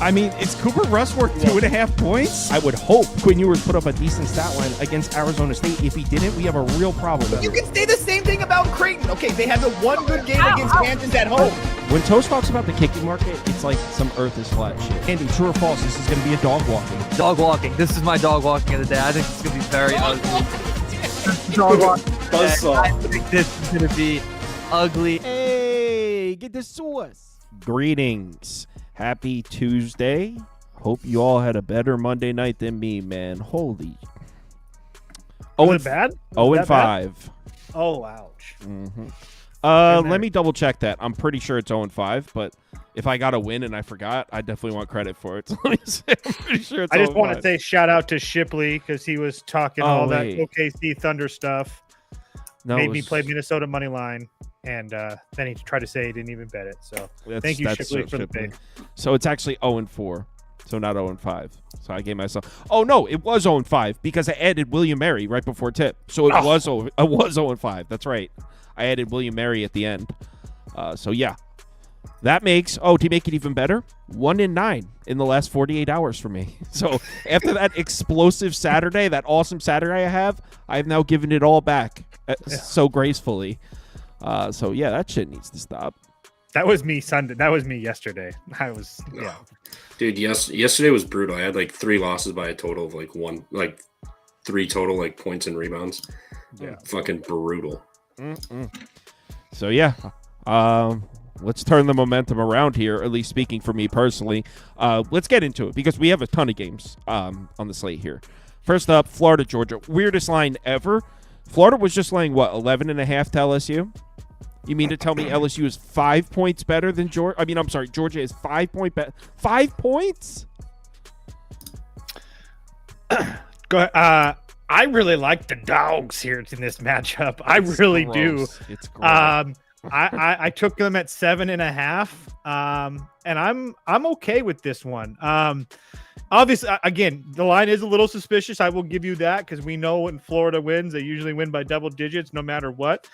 I mean, is Cooper Rush worth 2.5 points? I would hope Quinn Ewers put up a decent stat line against Arizona State. If he didn't, we have a real problem. You can say the same thing about Creighton. Okay, they had the one good game against Kansas at home. When Toast talks about the kicking market, it's like some earth is flat shit. Andy, true or false, this is going to be a dog walking. Dog walking. This is my dog walking of the day. I think it's going to be very ugly. Dog walking. I think this is going to be ugly. Hey, get the sauce. Greetings. Happy Tuesday. Hope you all had a better Monday night than me, man. Holy. Was it bad? 0-5. Bad? Oh, ouch. Mm-hmm. Let me double check that. I'm pretty sure it's 0-5, but if I got a win and I forgot, I definitely want credit for it. So let me say, I'm pretty sure it's I just 0-5. want to say shout out to Shipley because he was talking all that OKC Thunder stuff. Made me play Minnesota money line, and then he tried to say he didn't even bet it. So thank you, Shipley, for the pay. So it's actually 0-4, so not 0-5. So I gave myself. Oh no, it was 0-5 because I added William Mary right before tip. So it was 0-5. That's right. I added William Mary at the end. So yeah, that makes to make it even better, 1-9 in the last 48 hours for me. So after that explosive Saturday, that awesome Saturday I have now given it all back so gracefully. So yeah, that shit needs to stop. That was me Sunday. That was me yesterday. Dude, yesterday was brutal. I had like 3 losses by a total of like 3 total points and rebounds. Yeah, fucking brutal. So yeah, let's turn the momentum around here, at least speaking for me personally. Let's get into it because we have a ton of games on the slate here. First up, Florida, Georgia. Weirdest line ever. Florida was just laying, 11.5 to LSU? You mean to tell me LSU is 5 points better than Georgia? I mean, I'm sorry, Georgia is 5 point better. 5 points? Go ahead. I really like the dogs here in this matchup. I really do. It's gross. I took them at 7.5, and I'm okay with this one. Obviously, again, the line is a little suspicious. I will give you that because we know when Florida wins, they usually win by double digits no matter what.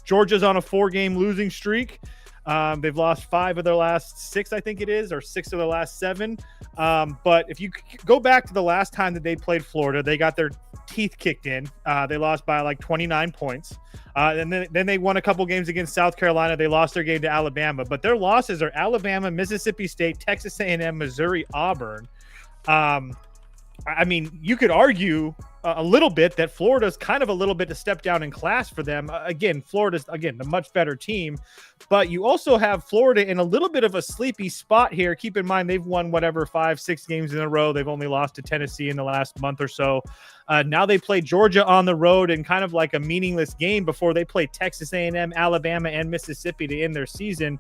Georgia's on a 4-game losing streak. They've lost 5 of their last 6, I think it is, or 6 of their last 7. But if you go back to the last time that they played Florida, they got their teeth kicked in. They lost by like 29 points. And then they won a couple games against South Carolina. They lost their game to Alabama. But their losses are Alabama, Mississippi State, Texas A&M, Missouri, Auburn. I mean, you could argue a little bit that Florida's kind of a little bit a step down in class for them. Again, Florida's, the much better team. But you also have Florida in a little bit of a sleepy spot here. Keep in mind, they've won 5-6 games in a row. They've only lost to Tennessee in the last month or so. Now they play Georgia on the road in kind of like a meaningless game before they play Texas A&M, Alabama, and Mississippi to end their season.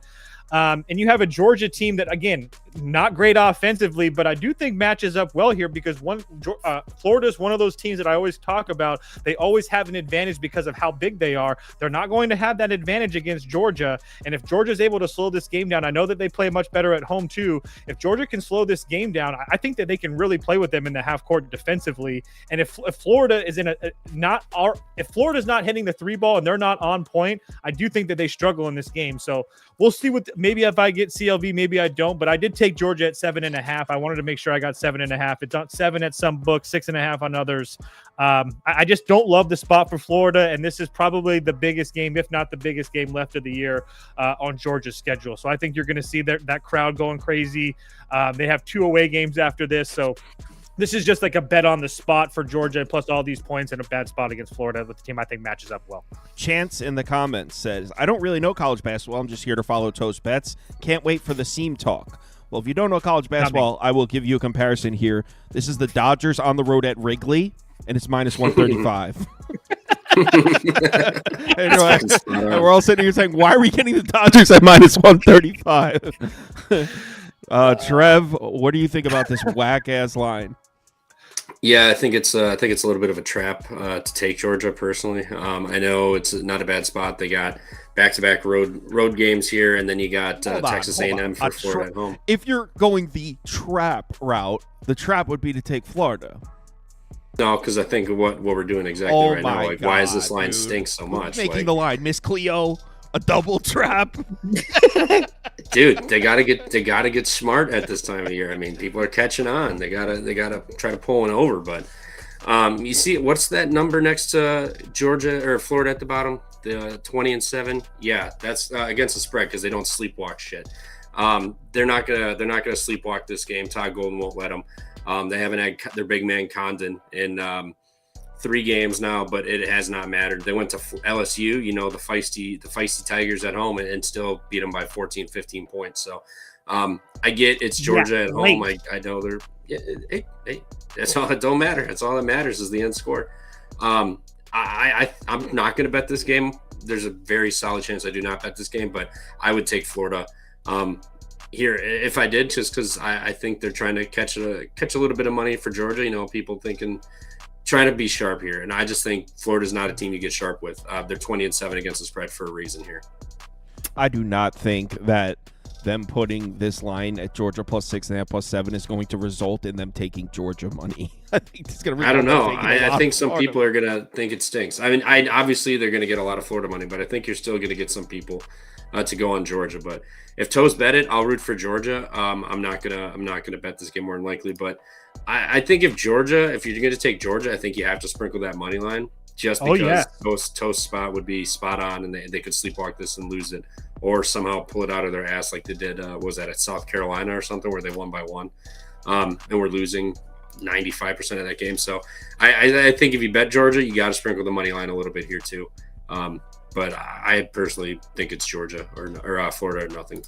And you have a Georgia team that, again, not great offensively, but I do think matches up well here because Florida is one of those teams that I always talk about. They always have an advantage because of how big they are. They're not going to have that advantage against Georgia. And if Georgia's able to slow this game down, I know that they play much better at home too. If Georgia can slow this game down, I think that they can really play with them in the half court defensively. And if Florida is if Florida's not hitting the 3 ball and they're not on point, I do think that they struggle in this game. So we'll see maybe if I get CLV, maybe I don't, but I did take Georgia at 7.5. I wanted to make sure I got 7.5. It's on 7 at some books, 6.5 on others. I just don't love the spot for Florida, and this is probably the biggest game, if not the biggest game left of the year on Georgia's schedule. So I think you're going to see that crowd going crazy. They have 2 away games after this, so this is just like a bet on the spot for Georgia, plus all these points in a bad spot against Florida with the team I think matches up well. Chance in the comments says, I don't really know college basketball. I'm just here to follow Toast Bets. Can't wait for the seam talk. Well, if you don't know college basketball, I will give you a comparison here. This is the Dodgers on the road at Wrigley, and it's minus 135. And we're all sitting here saying, why are we getting the Dodgers at minus 135? Trev, what do you think about this whack-ass line? Yeah, I think it's a little bit of a trap to take Georgia personally. I know it's not a bad spot. They got back-to-back road games here, and then you got Texas A&M for Florida at home. If you're going the trap route, the trap would be to take Florida. No, because I think what we're doing exactly right now. Like, why does this line stink so much? Making the line, Miss Cleo. A double trap. Dude, they gotta get smart at this time of year. I mean, people are catching on. They gotta try to pull one over. But you see, what's that number next to Georgia or Florida at the bottom? The 20-7. Yeah, that's against the spread because they don't sleepwalk shit. They're not gonna sleepwalk this game. Todd Golden won't let them. They haven't had their big man Condon in 3 games now, but it has not mattered. They went to LSU, the feisty Tigers at home, and still beat them by 14, 15 points. So I get it's Georgia at home. I know they're hey, that's all. It don't matter. That's all that matters is the end score. I'm not going to bet this game. There's a very solid chance I do not bet this game, but I would take Florida here if I did, just because I think they're trying to catch a little bit of money for Georgia. People trying to be sharp here, and I just think Florida's not a team you get sharp with. They're 20-7 against the spread for a reason here. I do not think that them putting this line at Georgia plus 6.5 plus 7 is going to result in them taking Georgia money. I think it's going to. I don't know. I think some people are going to think it stinks. I mean, obviously they're going to get a lot of Florida money, but I think you're still going to get some people to go on Georgia. But if Toes bet it, I'll root for Georgia. I'm not gonna bet this game more than likely, but I think if you're going to take Georgia, I think you have to sprinkle that money line just because Toast spot would be spot on, and they could sleepwalk this and lose it, or somehow pull it out of their ass like they did. Was that at South Carolina or something where they won by 1, and we're losing 95% of that game. So I think if you bet Georgia, you got to sprinkle the money line a little bit here too. But I personally think it's Georgia or Florida or nothing.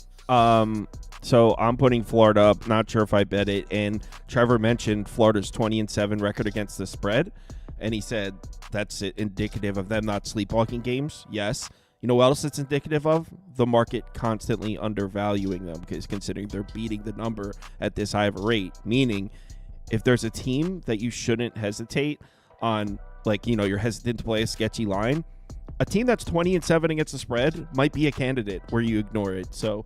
So I'm putting Florida up. Not sure if I bet it. And Trevor mentioned Florida's 20-7 record against the spread, and he said that's indicative of them not sleepwalking games. Yes. You know what else it's indicative of? The market constantly undervaluing them, because considering they're beating the number at this high of a rate. Meaning, if there's a team that you shouldn't hesitate on, you're hesitant to play a sketchy line, a team that's 20-7 against the spread might be a candidate where you ignore it. So,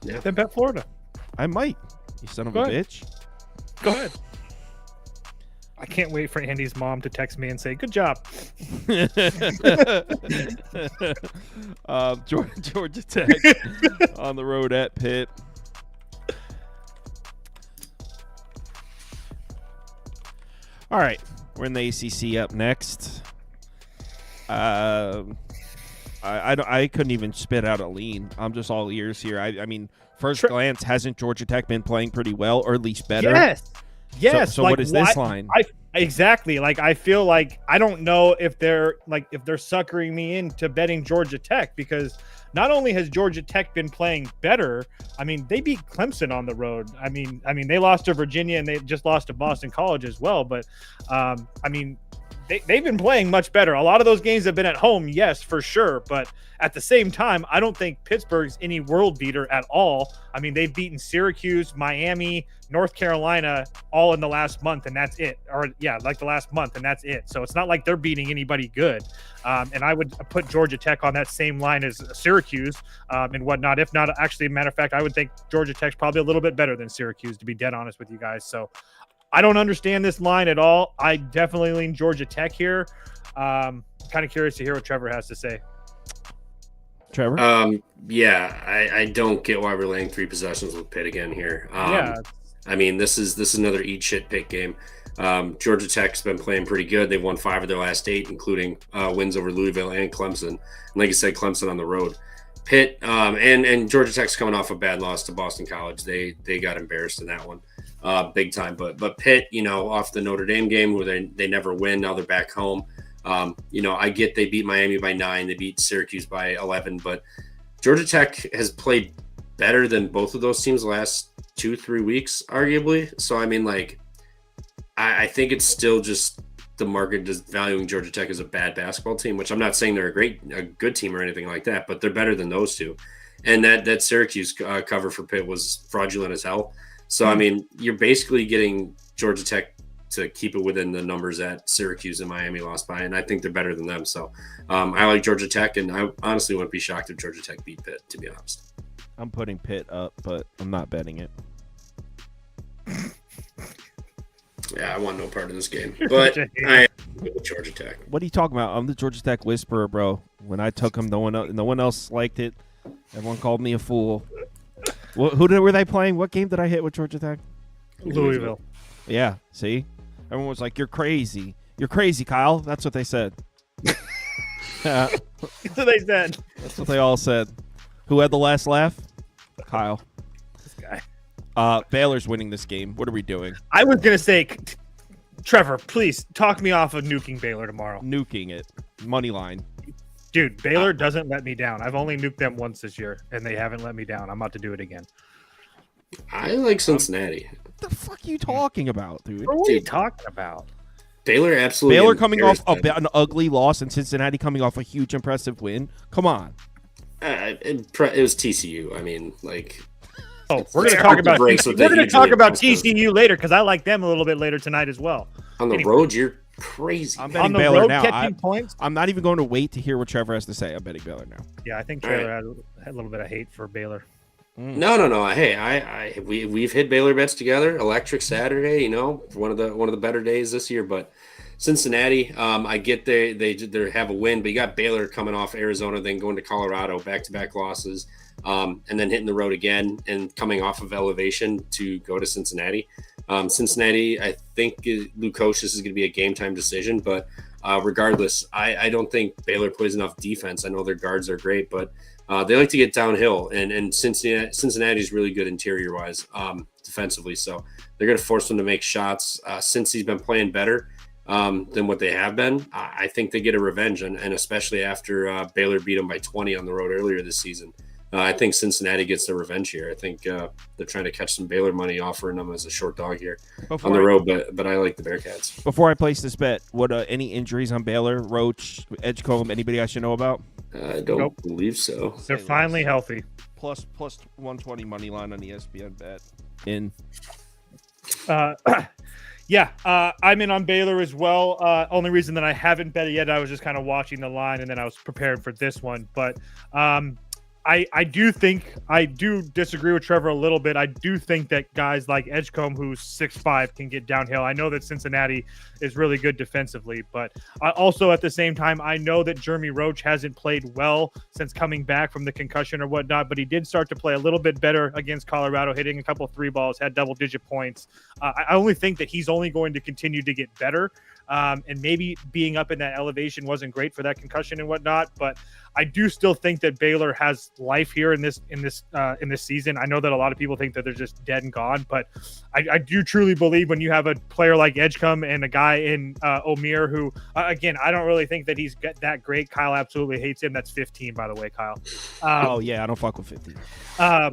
then bet Florida. I might. You son of a bitch. Go ahead. I can't wait for Andy's mom to text me and say, "Good job." Georgia Tech on the road at Pitt. All right, we're in the ACC up next. I couldn't even spit out a lean. I'm just all ears here. I mean, first glance, hasn't Georgia Tech been playing pretty well, or at least better? Yes. So what is this line? Exactly. I feel like I don't know if they're suckering me into betting Georgia Tech, because not only has Georgia Tech been playing better, I mean, they beat Clemson on the road. I mean, they lost to Virginia, and they just lost to Boston College as well. But I mean, they've been playing much better. A lot of those games have been at home, yes, for sure. But at the same time, I don't think Pittsburgh's any world beater at all. I mean, they've beaten Syracuse, Miami, North Carolina all in the last month, and that's it. The last month, and that's it. So it's not like they're beating anybody good. And I would put Georgia Tech on that same line as Syracuse and whatnot. If not, actually, matter of fact, I would think Georgia Tech's probably a little bit better than Syracuse, to be dead honest with you guys. So I don't understand this line at all. I definitely lean Georgia Tech here. Kind of curious to hear what Trevor has to say. Trevor? I don't get why we're laying 3 possessions with Pitt again here. I mean, this is another eat shit Pitt game. Georgia Tech's been playing pretty good. They've won 5 of their last 8, including wins over Louisville and Clemson. And like I said, Clemson on the road. Pitt and Georgia Tech's coming off a bad loss to Boston College. They got embarrassed in that one. Big time, but Pitt, off the Notre Dame game where they never win. Now they're back home. I get they beat Miami by 9, they beat Syracuse by 11, but Georgia Tech has played better than both of those teams the last 2-3 weeks, arguably. So I mean, I think it's still just the market just valuing Georgia Tech as a bad basketball team, which I'm not saying they're a good team or anything like that, but they're better than those two. And that Syracuse cover for Pitt was fraudulent as hell. So, I mean, you're basically getting Georgia Tech to keep it within the numbers that Syracuse and Miami lost by, and I think they're better than them. So, I like Georgia Tech, and I honestly wouldn't be shocked if Georgia Tech beat Pitt, to be honest. I'm putting Pitt up, but I'm not betting it. Yeah, I want no part of this game, but I am with Georgia Tech. What are you talking about? I'm the Georgia Tech whisperer, bro. When I took them, no one else liked it. Everyone called me a fool. Who were they playing? What game did I hit with Georgia Tech? Louisville. Yeah, see? Everyone was like, you're crazy. You're crazy, Kyle. That's what they said. That's what they said. That's what they all said. Who had the last laugh? Kyle. This guy. Baylor's winning this game. What are we doing? I was going to say, Trevor, please talk me off of nuking Baylor tomorrow. Nuking it. Money line. Dude, Baylor doesn't let me down. I've only nuked them once this year, and they haven't let me down. I'm about to do it again. I like Cincinnati. What the fuck are you talking about, dude? What are you talking about? Baylor absolutely. Baylor coming off an ugly loss and Cincinnati coming off a huge impressive win. Come on. It was TCU. I mean, like. Oh, we're going to talk about TCU later because I like them a little bit later tonight as well. On the road, you're crazy. I'm betting Baylor now. I'm not even going to wait to hear what Trevor has to say. I'm betting Baylor now. Yeah, I think Trevor had a little bit of hate for Baylor. No. Hey, we've hit Baylor bets together. Electric Saturday, one of the better days this year. But Cincinnati, I get they have a win, but you got Baylor coming off Arizona, then going to Colorado, back-to-back losses, and then hitting the road again and coming off of elevation to go to Cincinnati. Cincinnati, I think Lukosius is going to be a game-time decision, but regardless, I don't think Baylor plays enough defense. I know their guards are great, but they like to get downhill, and Cincinnati is really good interior-wise defensively, so they're going to force them to make shots. Since he's been playing better than what they have been, I think they get a revenge, and especially after Baylor beat them by 20 on the road earlier this season. I think Cincinnati gets their revenge here. I think they're trying to catch some Baylor money, offering them as a short dog here on the road, but I like the Bearcats. Before I place this bet, what any injuries on Baylor, Roach, Edgecombe, anybody I should know about? I don't believe so. They're finally healthy. Plus 120 money line on the ESPN bet. In. I'm in on Baylor as well. Only reason that I haven't bet it yet, I was just kind of watching the line and then I was prepared for this one. But I do disagree with Trevor a little bit. I do think that guys like Edgecombe, who's 6'5", can get downhill. I know that Cincinnati is really good defensively, but also at the same time, I know that Jeremy Roach hasn't played well since coming back from the concussion or whatnot, but he did start to play a little bit better against Colorado, hitting a couple of 3 balls, had double-digit points. I only think that he's only going to continue to get better. And maybe being up in that elevation wasn't great for that concussion and whatnot, but I do still think that Baylor has life here in this season. I know that a lot of people think that they're just dead and gone, but I do truly believe when you have a player like Edgecombe and a guy in O'Meara who, again, I don't really think that he's that great. Kyle absolutely hates him. That's 15, by the way, Kyle. I don't fuck with 15. I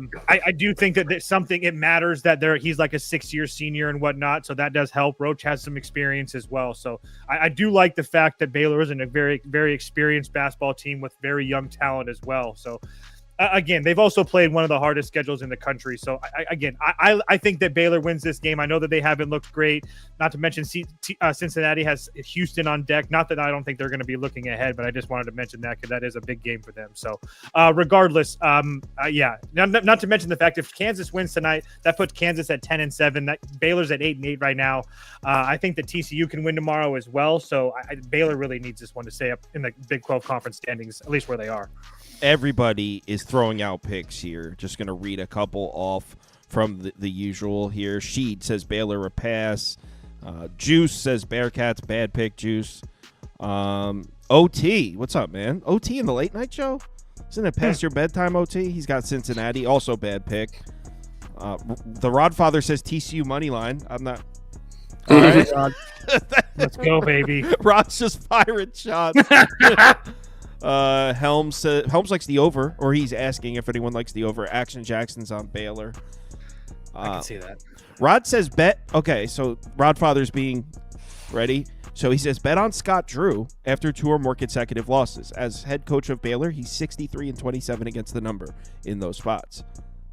do think that it matters that he's like a 6-year senior and whatnot, so that does help. Roach has some experience as well, so I do like the fact that Baylor isn't a very, very experienced basketball team with very young talent as well. So again, they've also played one of the hardest schedules in the country. So I think that Baylor wins this game. I know that they haven't looked great. Not to mention Cincinnati has Houston on deck. Not that I don't think they're going to be looking ahead, but I just wanted to mention that because that is a big game for them. So regardless, not to mention the fact if Kansas wins tonight, that puts Kansas at 10-7. That Baylor's at 8-8 right now. I think that TCU can win tomorrow as well. So Baylor really needs this one to stay up in the Big 12 conference standings, at least where they are. Everybody is throwing out picks here. Just going to read a couple off from the usual here. Sheed says Baylor a pass. Juice says Bearcats, bad pick, Juice. OT, what's up, man? OT in the late night show? Isn't it past your bedtime, OT? He's got Cincinnati, also bad pick. The Rodfather says TCU money line. I'm not. All right. Let's go, baby. Rod's just firing shots. Helms likes the over, or he's asking if anyone likes the over. Action Jackson's on Baylor. I can see that. Rod says bet. Okay, so Rodfather's being ready. So he says bet on Scott Drew after 2 or more consecutive losses. As head coach of Baylor, he's 63-27 against the number in those spots.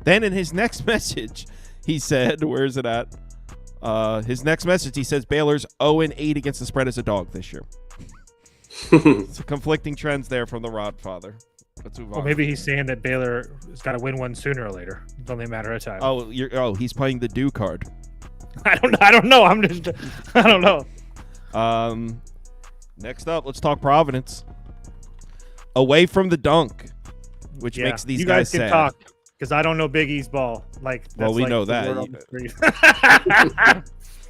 Then in his next message, he said, where is it at? His next message, he says Baylor's 0-8 against the spread as a dog this year. So conflicting trends there from the Rodfather. Let's move on. Well, maybe he's saying that Baylor has got to win one sooner or later. It's only a matter of time. He's playing the do card. I don't know. I don't know. Next up, let's talk Providence. away from the dunk, which Yeah. makes these you guys can sad. talk because I don't know Big East ball. Like, that's Well, we like know the that. word on the street.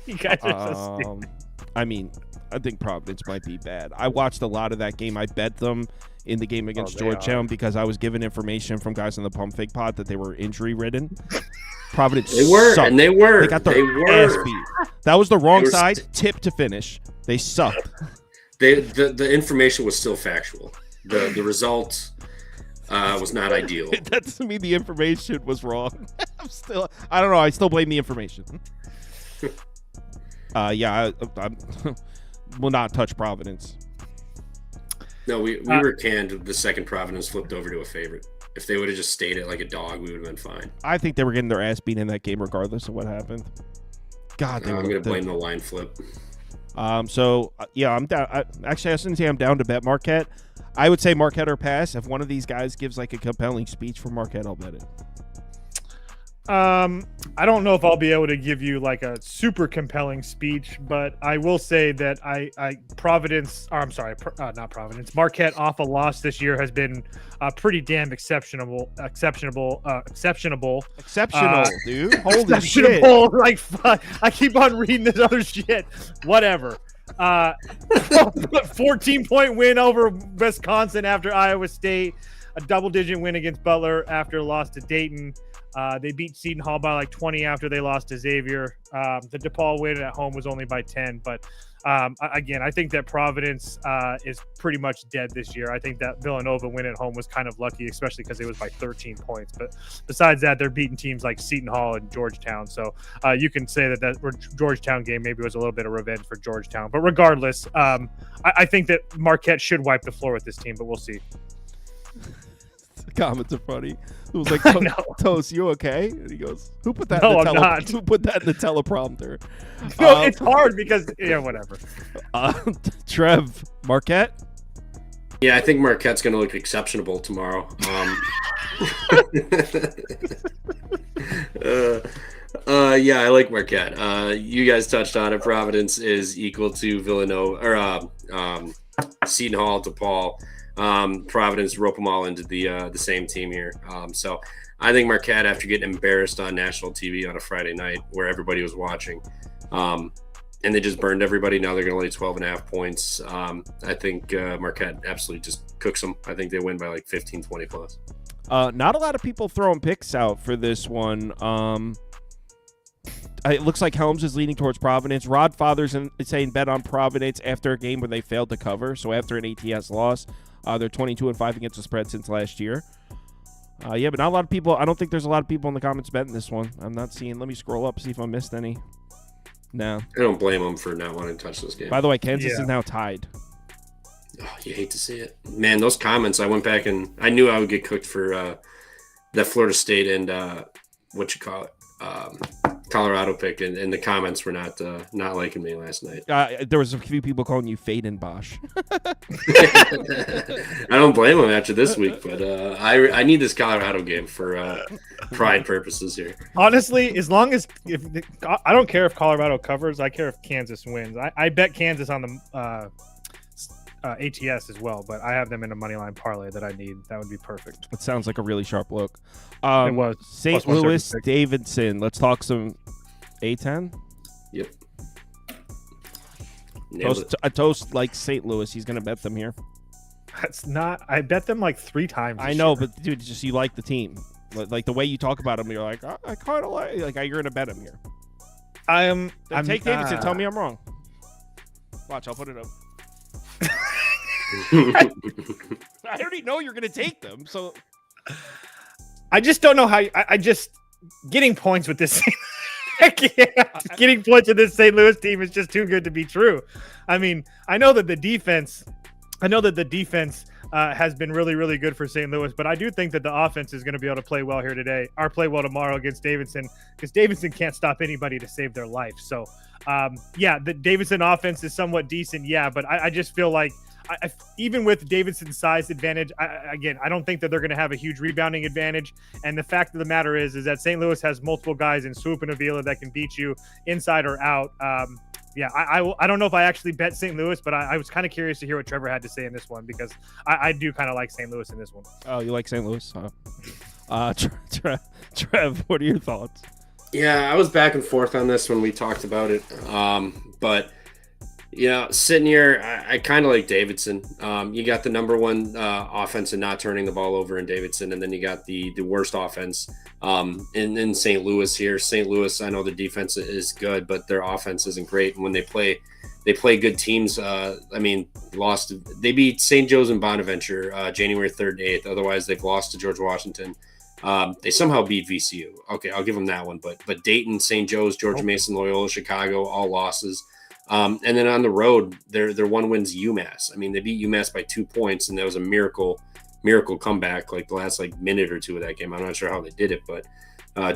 You guys are so stupid. I mean, I think Providence might be bad. I watched a lot of that game. I bet them in the game against they Georgetown because I was given information from guys on the Pump Fake Pod that they were injury ridden. Providence They were, sucked. and they were. They got their They ass were. beat. That was the wrong They were side. Tip to finish. They sucked. The information was still factual. The result was not ideal. That doesn't mean the information was wrong. I don't know. I still blame the information. I will not touch Providence. No, we were canned the second Providence flipped over to a favorite. If they would have just stayed it like a dog, we would have been fine. I think they were getting their ass beat in that game regardless of what happened. God, I'm going to blame the line flip. I'm down. I shouldn't say I'm down to bet Marquette. I would say Marquette or pass. If one of these guys gives like a compelling speech for Marquette, I'll bet it. I don't know if I'll be able to give you like a super compelling speech, but I will say that Marquette off a loss this year has been pretty damn exceptional, dude. Holy shit. exceptional. Like, I keep on reading this other shit. Whatever. 14-point win over Wisconsin after Iowa State, a double-digit win against Butler after a loss to Dayton. They beat Seton Hall by like 20 after they lost to Xavier. The DePaul win at home was only by 10. But again, I think that Providence is pretty much dead this year. I think that Villanova win at home was kind of lucky, especially because it was by 13 points. But besides that, they're beating teams like Seton Hall and Georgetown. So you can say that Georgetown game maybe was a little bit of revenge for Georgetown. But regardless, I think that Marquette should wipe the floor with this team, but we'll see. The comments are funny. It was like, Toast, you okay? And he goes, who put that No, in the I'm not. Who put that in the teleprompter? No, it's hard because, whatever. Trev, Marquette? Yeah, I think Marquette's going to look exceptional tomorrow. Yeah, I like Marquette. You guys touched on it. Providence is equal to Villanova or Seton Hall, DePaul. Providence rope them all into the same team here. So I think Marquette, after getting embarrassed on national TV on a Friday night where everybody was watching, and they just burned everybody, now they're going to lay 12.5 points. I think Marquette absolutely just cooks them. I think they win by like 15, 20 plus. Not a lot of people throwing picks out for this one. It looks like Helms is leaning towards Providence. Rod Father's saying bet on Providence after a game where they failed to cover. So after an ATS loss, they're 22-5 against the spread since last year. But not a lot of people. I don't think there's a lot of people in the comments betting this one. I'm not seeing. Let me scroll up, see if I missed any. No. I don't blame them for not wanting to touch this game. By the way, Kansas is now tied. Oh, you hate to see it. Man, those comments, I went back and I knew I would get cooked for that Florida State and Colorado pick, and the comments were not liking me last night. There was a few people calling you Fadenbosch. I don't blame them after this week, but I need this Colorado game for pride purposes here. Honestly, as long as I don't care if Colorado covers, I care if Kansas wins. I bet Kansas on the ATS as well, but I have them in a money line parlay that I need. That would be perfect. It sounds like a really sharp look. It was St. Louis, Davidson. Let's talk some A10. Yep. Toast like St. Louis. He's going to bet them here. That's not. I bet them like 3 times. I know, but dude, just you like the team. Like the way you talk about them, you're like, I kind of like you're going to bet him here. I'm take Davidson. Tell me I'm wrong. Watch, I'll put it up. I already know you're going to take them, so I just don't know how. I just getting points with this. Getting points with this St. Louis team is just too good to be true. I mean, I know that the defense has been really, really good for St. Louis, but I do think that the offense is going to be able to play well here today, or play well tomorrow against Davidson, because Davidson can't stop anybody to save their life. So, the Davidson offense is somewhat decent, but I just feel like even with Davidson's size advantage, I don't think that they're going to have a huge rebounding advantage. And the fact of the matter is that St. Louis has multiple guys in Swoop and Avila that can beat you inside or out. yeah, I don't know if I actually bet St. Louis, but I was kind of curious to hear what Trevor had to say in this one because I do kind of like St. Louis in this one. Oh, you like St. Louis? Trev, what are your thoughts? Yeah, I was back and forth on this when we talked about it. But sitting here, I kind of like Davidson. You got the number one offense and not turning the ball over in Davidson, and then you got the worst offense in St. Louis here. St. Louis, I know the defense is good, but their offense isn't great. And when they play good teams. They beat St. Joe's and Bonaventure January 3rd and 8th. Otherwise, they've lost to George Washington. They somehow beat VCU. Okay, I'll give them that one. But Dayton, St. Joe's, George Mason, Loyola, Chicago, all losses. And then on the road, their one win's UMass. I mean, they beat UMass by 2 points, and that was a miracle comeback, like the last minute or two of that game. I'm not sure how they did it, but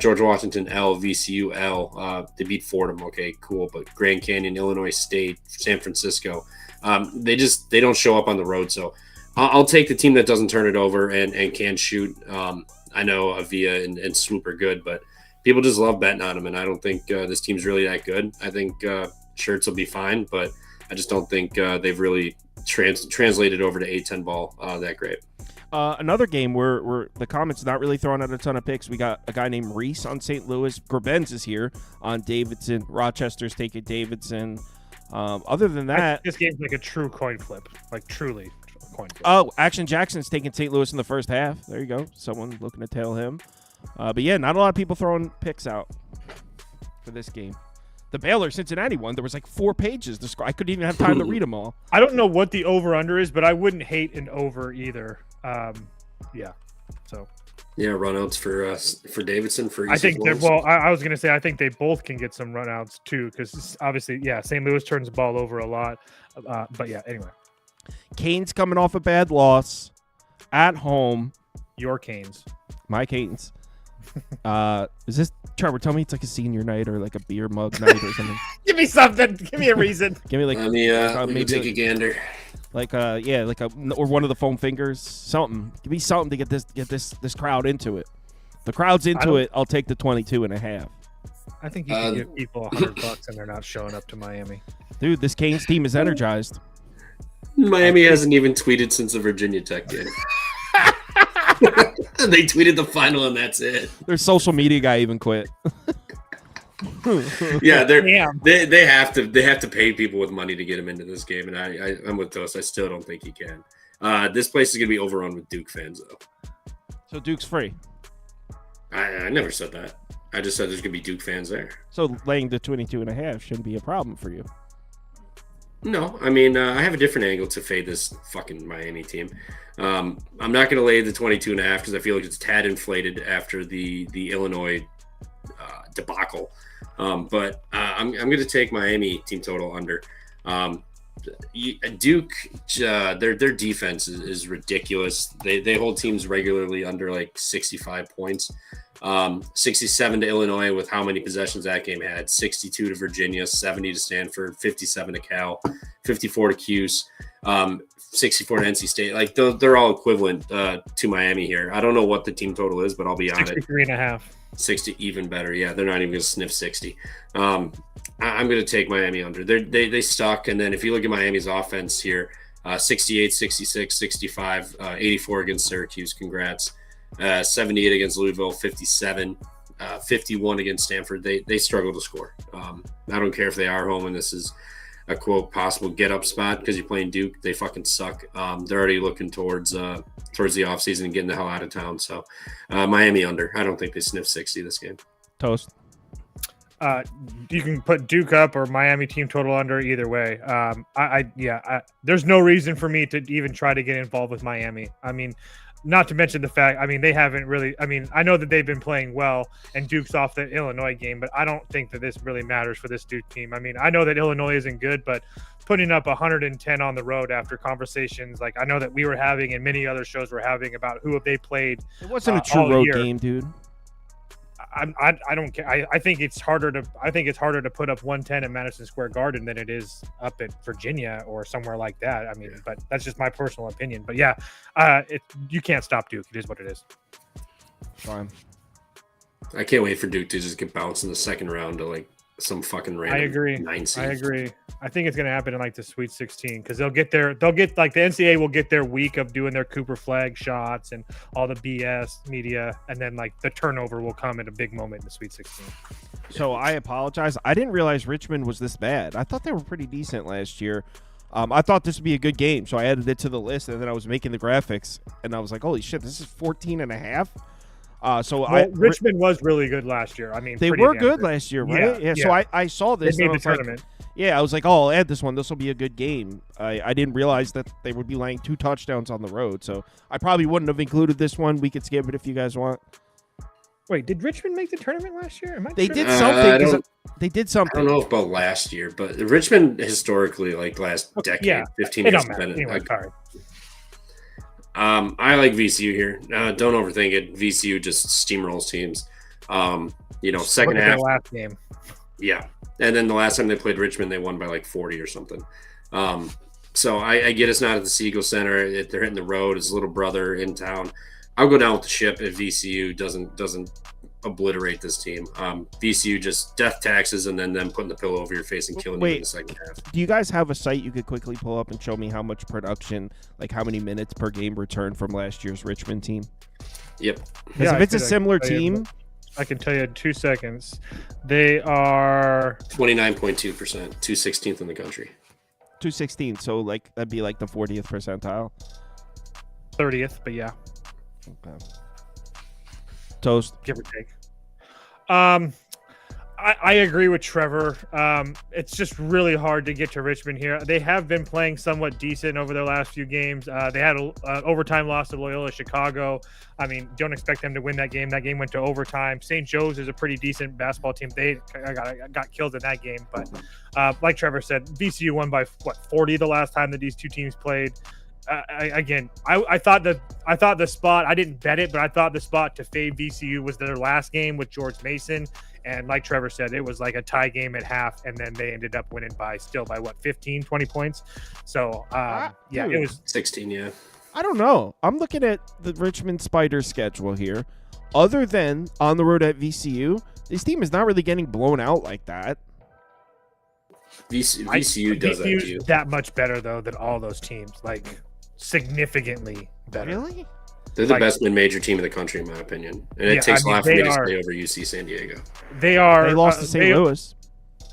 George Washington L, VCU L. They beat Fordham. Okay, cool. But Grand Canyon, Illinois State, San Francisco, they don't show up on the road. So I'll take the team that doesn't turn it over and can shoot. I know Avia and Swoop are good, but people just love betting on them, and I don't think this team's really that good. I think Shirts will be fine, but I just don't think they've really translated over to A10 ball that great. Another game where the comments not really throwing out a ton of picks. We got a guy named Reese on St. Louis. Grebenz is here on Davidson. Rochester's taking Davidson. Other than that, this game's like a true coin flip, like truly a coin flip. Oh, Action Jackson's taking St. Louis in the first half. There you go. Someone looking to tail him. But yeah, not a lot of people throwing picks out for this game. The Baylor Cincinnati one, there was 4 pages. I couldn't even have time to read them all. I don't know what the over-under is, but I wouldn't hate an over either. Yeah. So. Yeah, runouts for Davidson for. I think that. Well, I was going to say I think they both can get some runouts too, because obviously, yeah, St. Louis turns the ball over a lot. But yeah, anyway. Canes coming off a bad loss at home. Your Canes. My Canes. Is this Trevor? Tell me it's like a senior night or like a beer mug night or something. Give me something. Give me a reason. Give me maybe take a gander. Or one of the foam fingers. Something. Give me something to get this crowd into it. If the crowd's into it, I'll take the 22.5. I think you can give people $100 and they're not showing up to Miami. Dude, this Canes team is energized. Miami hasn't even tweeted since the Virginia Tech game. They tweeted the final and that's it. Their social media guy even quit. Yeah, they have to pay people with money to get him into this game, and I'm with Toast. I still don't think he can. This place is gonna be overrun with Duke fans though. So Duke's free. I never said that. I just said there's gonna be Duke fans there. So laying the 22.5 shouldn't be a problem for you. No, I mean I have a different angle to fade this fucking Miami team. I'm not going to lay the 22.5 because I feel like it's tad inflated after the Illinois debacle. But I'm going to take Miami team total under. Duke, their defense is ridiculous. They hold teams regularly under 65 points. 67 to Illinois with how many possessions that game had, 62 to Virginia, 70 to Stanford, 57 to Cal, 54 to Cuse, 64 to NC State. They're all equivalent to Miami here. I don't know what the team total is, but I'll be on it. 63.5. 60, even better. Yeah, they're not even going to sniff 60. I'm going to take Miami under. They stuck, and then if you look at Miami's offense here, 68, 66, 65, 84 against Syracuse. Congrats. 78 against Louisville, 57, 51 against Stanford. They struggle to score. I don't care if they are home and this is a quote possible get up spot because you're playing Duke. They fucking suck. They're already looking towards the offseason and getting the hell out of town. So Miami under. I don't think they sniff 60 this game. Toast. You can put Duke up or Miami team total under either way. There's no reason for me to even try to get involved with Miami. I mean, not to mention the fact, they haven't really, I know that they've been playing well and Duke's off the Illinois game, but I don't think that this really matters for this Duke team. I know that Illinois isn't good, but putting up 110 on the road after conversations like I know that we were having and many other shows were having about who have they played. It wasn't a true road game, dude. I don't care. I think it's harder to put up 110 in Madison Square Garden than it is up at Virginia or somewhere like that. But that's just my personal opinion. But yeah, you can't stop Duke. It is what it is. Fine. I can't wait for Duke to just get bounced in the second round to some fucking random. I agree. 9 seed. I agree. I think it's going to happen in like the Sweet 16 because they'll get like the NCAA will get their week of doing their Cooper flag shots and all the BS media, and then like the turnover will come at a big moment in the Sweet 16. So I apologize. I didn't realize Richmond was this bad. I thought they were pretty decent last year. I thought this would be a good game, so I added it to the list, and then I was making the graphics, and I was like, holy shit, this is 14.5? Richmond was really good last year. I mean, they were good last year, right? Yeah. So I saw this. They made the tournament. I was like, oh, I'll add this one. This will be a good game. I didn't realize that they would be laying 2 touchdowns on the road, so I probably wouldn't have included this one. We could skip it if you guys want. Wait, did Richmond make the tournament last year? They did something. They did something. I don't know about last year, but Richmond historically, like last decade, 15 years, has been anyway, sorry. I like VCU here. Don't overthink it. VCU just steamrolls teams. Second half. Last game. Yeah. And then the last time they played Richmond, they won by like 40 or something. So I get it's not at the Siegel Center. They're hitting the road. His little brother in town. I'll go down with the ship if VCU doesn't obliterate this team. VCU just death taxes and then them putting the pillow over your face and killing you in the second half. Do you guys have a site you could quickly pull up and show me how much production, like how many minutes per game returned from last year's Richmond team? Yep. Because if it's a similar team, I can tell you in 2 seconds. They are 29.2%, 216th in the country. 216. So like that'd be like the 40th percentile. 30th, but yeah. Okay. Toast. Give or take. I agree with Trevor. It's just really hard to get to Richmond here. They have been playing somewhat decent over their last few games. They had an overtime loss to Loyola Chicago. I mean, don't expect them to win that game. That game went to overtime. St. Joe's is a pretty decent basketball team. They got killed in that game. But like Trevor said, VCU won by, 40 the last time that these two teams played. I thought the spot, I didn't bet it, but I thought the spot to fade VCU was their last game with George Mason. And like Trevor said, it was like a tie game at half, and then they ended up winning by 15, 20 points. So, it was 16, yeah. I don't know. I'm looking at the Richmond Spiders schedule here. Other than on the road at VCU, this team is not really getting blown out like that. VCU does that to you. That much better, though, than all those teams. Like, significantly better. Really? They're the best mid-major team in the country, in my opinion. And it takes a lot for me to stay over UC San Diego. They lost to St. Louis.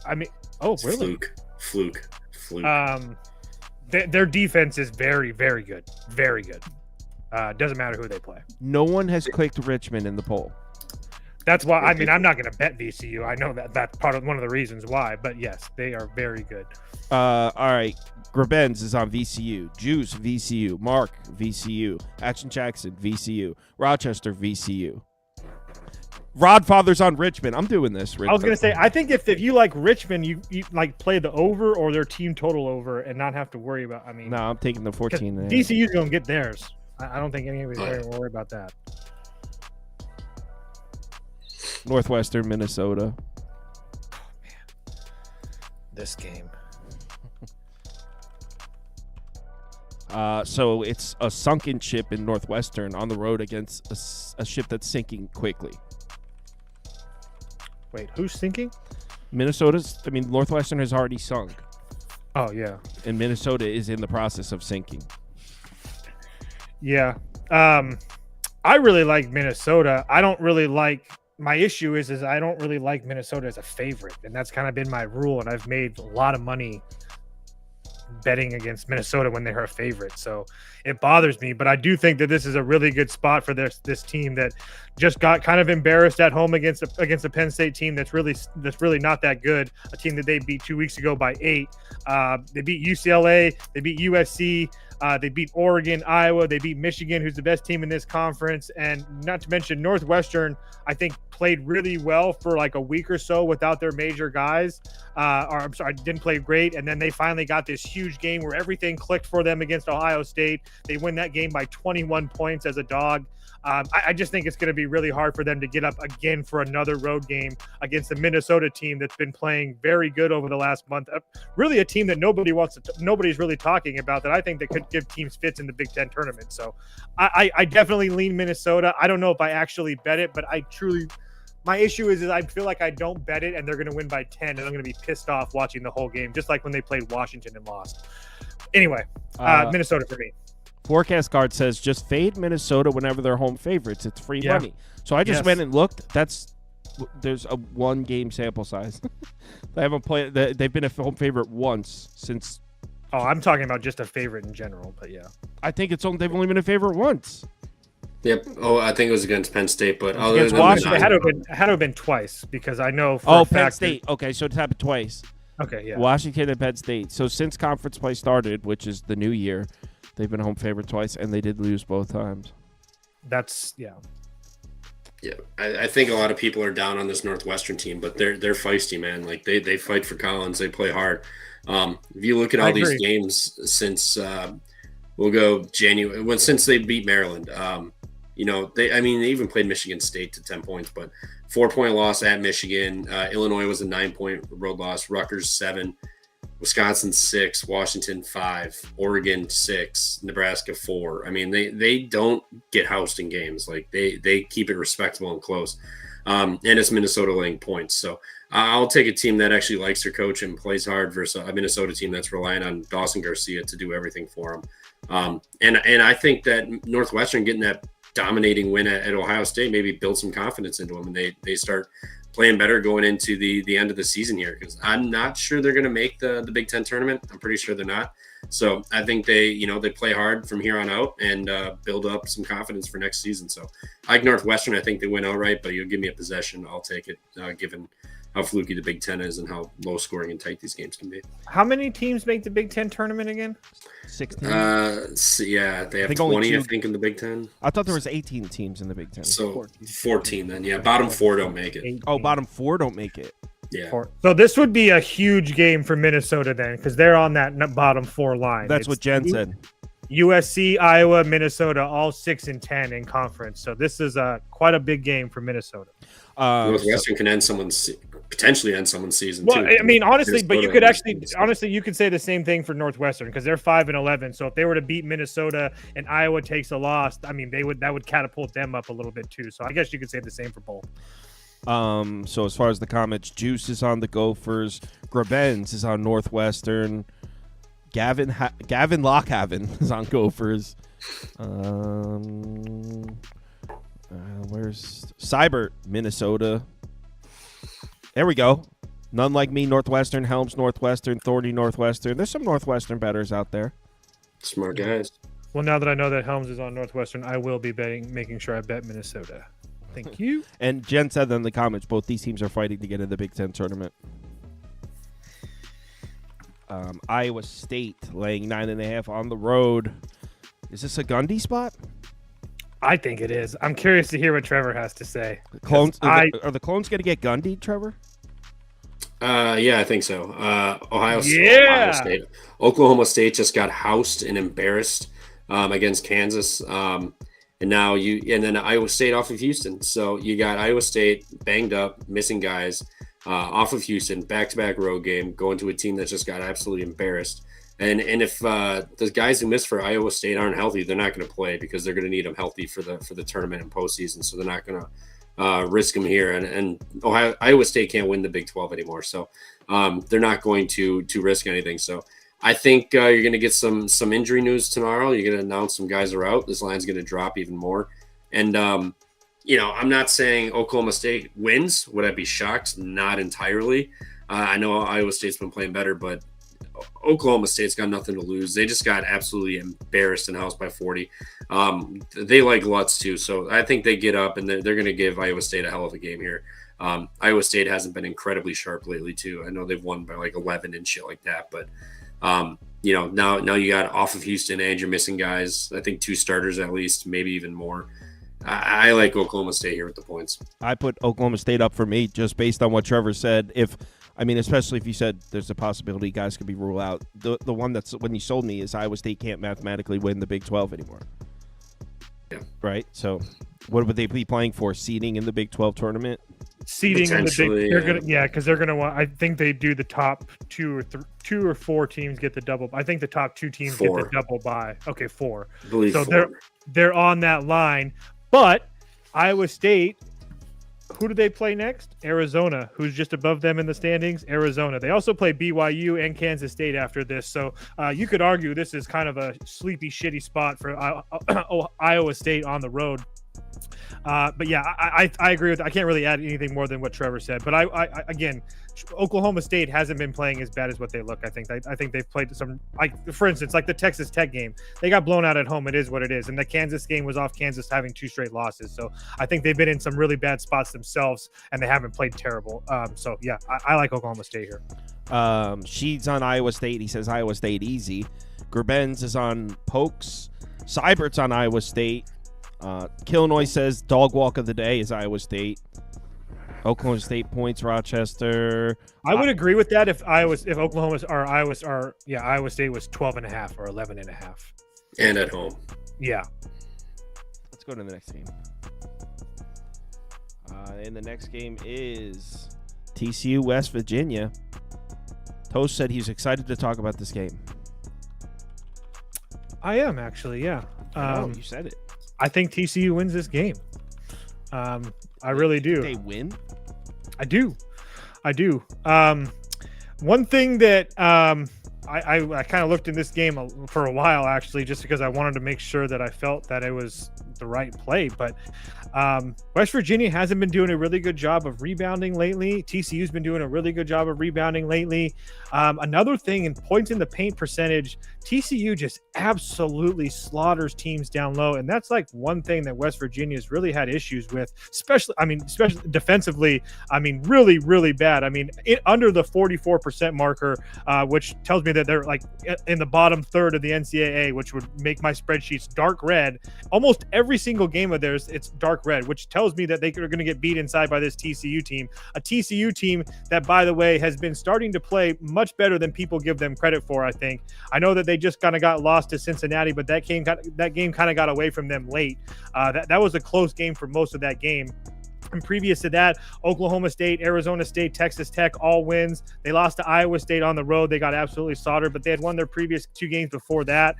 I mean, oh, really? Fluke. Their defense is very, very good. Very good. Doesn't matter who they play. No one has clicked Richmond in the poll. That's why, I mean, I'm not going to bet VCU. I know that's one of the reasons why. But, yes, they are very good. All right. Grabenz is on VCU. Juice, VCU. Mark, VCU. Action Jackson, VCU. Rochester, VCU. Rodfather's on Richmond. I'm doing this. I was going to say, I think if you like Richmond, you like play the over or their team total over and not have to worry about, No, I'm taking the 14. VCU's going to get theirs. I don't think anybody's going to worry about that. Northwestern, Minnesota. Oh, man. This game. So it's a sunken ship in Northwestern on the road against a ship that's sinking quickly. Wait, who's sinking? Northwestern has already sunk. Oh, yeah. And Minnesota is in the process of sinking. Yeah. I really like Minnesota. I don't really like – my issue is I don't really like Minnesota as a favorite, and that's kind of been my rule, and I've made a lot of money betting against Minnesota when they're a favorite. So it bothers me, but I do think that this is a really good spot for this team that just got kind of embarrassed at home against a Penn State team that's really not that good. A team that they beat 2 weeks ago by 8. They beat UCLA, they beat USC, they beat Oregon, Iowa, they beat Michigan, who's the best team in this conference, and not to mention Northwestern, I think played really well for like a week or so without their major guys. Didn't play great, and then they finally got this huge game where everything clicked for them against Ohio State. They win that game by 21 points as a dog. I just think it's going to be really hard for them to get up again for another road game against the Minnesota team that's been playing very good over the last month. Really a team that nobody's really talking about that I think that could give teams fits in the Big Ten tournament. So I definitely lean Minnesota. I don't know if I actually bet it, but I truly My issue is I feel like I don't bet it, and they're going to win by 10, and I'm going to be pissed off watching the whole game, just like when they played Washington and lost. Anyway, Minnesota for me. Forecast card says just fade Minnesota whenever they're home favorites. It's free money. So I just went and looked. There's a 1-game sample size. They haven't played. They've been a home favorite once since. Oh, I'm talking about just a favorite in general, but yeah. I think they've only been a favorite once. Yep. Oh, I think it was against Penn State, but against Washington, it had to have been twice because I know. For Penn State. Okay, so it's happened twice. Okay, yeah. Washington and Penn State. So since conference play started, which is the new year, they've been home favorite twice, and they did lose both times. Yeah. I think a lot of people are down on this Northwestern team, but they're feisty, man. Like they fight for Collins, they play hard. If you look at all these games since we'll go January, since they beat Maryland, they even played Michigan State to 10 points, but 4-point loss at Michigan. Illinois was a 9-point road loss. Rutgers 7, Wisconsin 6, Washington 5, Oregon 6, Nebraska 4. I mean, they don't get housed in games. Like they keep it respectable and close. And it's Minnesota laying points. So I'll take a team that actually likes their coach and plays hard versus a Minnesota team that's relying on Dawson Garcia to do everything for them. And I think that Northwestern getting that dominating win at Ohio State maybe build some confidence into them, and they start playing better going into the end of the season here, because I'm not sure they're going to make the Big Ten tournament. I'm pretty sure they're not. So I think they play hard from here on out and build up some confidence for next season. So I like Northwestern. I think they win outright, but you'll give me a possession, I'll take it, given how fluky the Big Ten is and how low scoring and tight these games can be. How many teams make the Big Ten tournament again? 16. Yeah, they have 20, I think, in the Big Ten. I thought there was 18 teams in the Big Ten. So 14 then. Yeah, bottom 4 don't make it. 18. Oh, bottom 4 don't make it. Yeah. So this would be a huge game for Minnesota then, because they're on that bottom 4 line. That's what Jen said. USC, Iowa, Minnesota, all 6-10 in conference. So this is quite a big game for Minnesota. Northwestern can potentially end someone's season too. I mean, honestly, but you could you could say the same thing for Northwestern, because they're 5-11. So if they were to beat Minnesota and Iowa takes a loss, I mean, that would catapult them up a little bit too. So I guess you could say the same for both. So as far as the comments, Juice is on the Gophers, Grabens is on Northwestern, Gavin Lockhaven is on Gophers. Where's Cybert, Minnesota? There we go. None Like Me, Northwestern, Helms, Northwestern, Thorny, Northwestern. There's some Northwestern bettors out there. Smart guys. Well, now that I know that Helms is on Northwestern, I will be making sure I bet Minnesota. Thank you. And Jen said in the comments, both these teams are fighting to get in the Big Ten tournament. Iowa State laying 9.5 on the road. Is this a Gundy spot? I think it is. I'm curious to hear what Trevor has to say. Are the Clones going to get Gundy, Trevor? Yeah, I think so. Ohio State. Oklahoma State just got housed and embarrassed against Kansas. And then Iowa State off of Houston. So you got Iowa State banged up, missing guys, off of Houston, back-to-back road game, going to a team that just got absolutely embarrassed. And if the guys who miss for Iowa State aren't healthy, they're not going to play, because they're going to need them healthy for the tournament and postseason. So they're not going to risk them here. And Iowa State can't win the Big 12 anymore, so they're not going to risk anything. So I think you're going to get some injury news tomorrow. You're going to announce some guys are out. This line's going to drop even more. And I'm not saying Oklahoma State wins. Would I be shocked? Not entirely. I know Iowa State's been playing better, but Oklahoma State's got nothing to lose. They just got absolutely embarrassed and housed by 40. They like Lutz too, so I think they get up and they're going to give Iowa State a hell of a game here. Iowa State hasn't been incredibly sharp lately too. I know they've won by like 11 and shit like that, but now you got off of Houston and you're missing guys. I think 2 starters at least, maybe even more. I like Oklahoma State here with the points. I put Oklahoma State up for me just based on what Trevor said. Especially if you said there's a possibility guys could be ruled out. The one that's when you sold me is Iowa State can't mathematically win the Big 12 anymore. Yeah. Right? So what would they be playing for? Seeding in the Big 12 tournament? Seeding in the Big, because they're gonna want. I think they do the top 2 or 4 teams get the double. I think the top 2 teams get the double bye. Okay, 4. I believe so 4. they're on that line, but Iowa State who do they play next? Arizona, who's just above them in the standings. Arizona. They also play BYU and Kansas State after this. So you could argue this is kind of a sleepy, shitty spot for Iowa State on the road. But yeah, I agree with. I can't really add anything more than what Trevor said. But I again, Oklahoma State hasn't been playing as bad as what they look. I think they've played some, like for instance, like the Texas Tech game. They got blown out at home. It is what it is. And the Kansas game was off Kansas having 2 straight losses. So I think they've been in some really bad spots themselves, and they haven't played terrible. So yeah, I like Oklahoma State here. Sheed's on Iowa State. He says Iowa State easy. Gerbens is on Pokes. Seibert's on Iowa State. Killnoy says dog walk of the day is Iowa State. Oklahoma State points Rochester. I would agree with that if Iowa State was 12.5 or 11.5. And at home. Yeah. Let's go to the next game. And the next game is TCU West Virginia. Toast said he's excited to talk about this game. I am actually, yeah. You said it. I think TCU wins this game. I really do. They win? I do. One thing that I kind of looked in this game for a while, actually, just because I wanted to make sure that I felt that it was the right play. But West Virginia hasn't been doing a really good job of rebounding lately. TCU's been doing a really good job of rebounding lately. Another thing, in points in the paint percentage, TCU just absolutely slaughters teams down low. And that's like one thing that West Virginia's really had issues with, especially defensively. Really, really bad. Under the 44% marker, which tells me that they're like in the bottom third of the NCAA, which would make my spreadsheets dark red. Almost every single game of theirs, it's dark red, which tells me that they are going to get beat inside by this TCU team. A TCU team that, by the way, has been starting to play much better than people give them credit for, I think. I know that they just kind of got lost to Cincinnati, but that game kind of got away from them late. That was a close game for most of that game. And previous to that, Oklahoma State, Arizona State, Texas Tech, all wins. They lost to Iowa State on the road. They got absolutely soldered, but they had won their previous 2 games before that.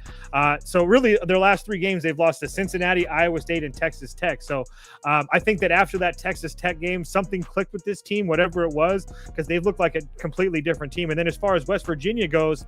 So really, their last 3 games, they've lost to Cincinnati, Iowa State, and Texas Tech. So I think that after that Texas Tech game, something clicked with this team, whatever it was, because they've looked like a completely different team. And then as far as West Virginia goes,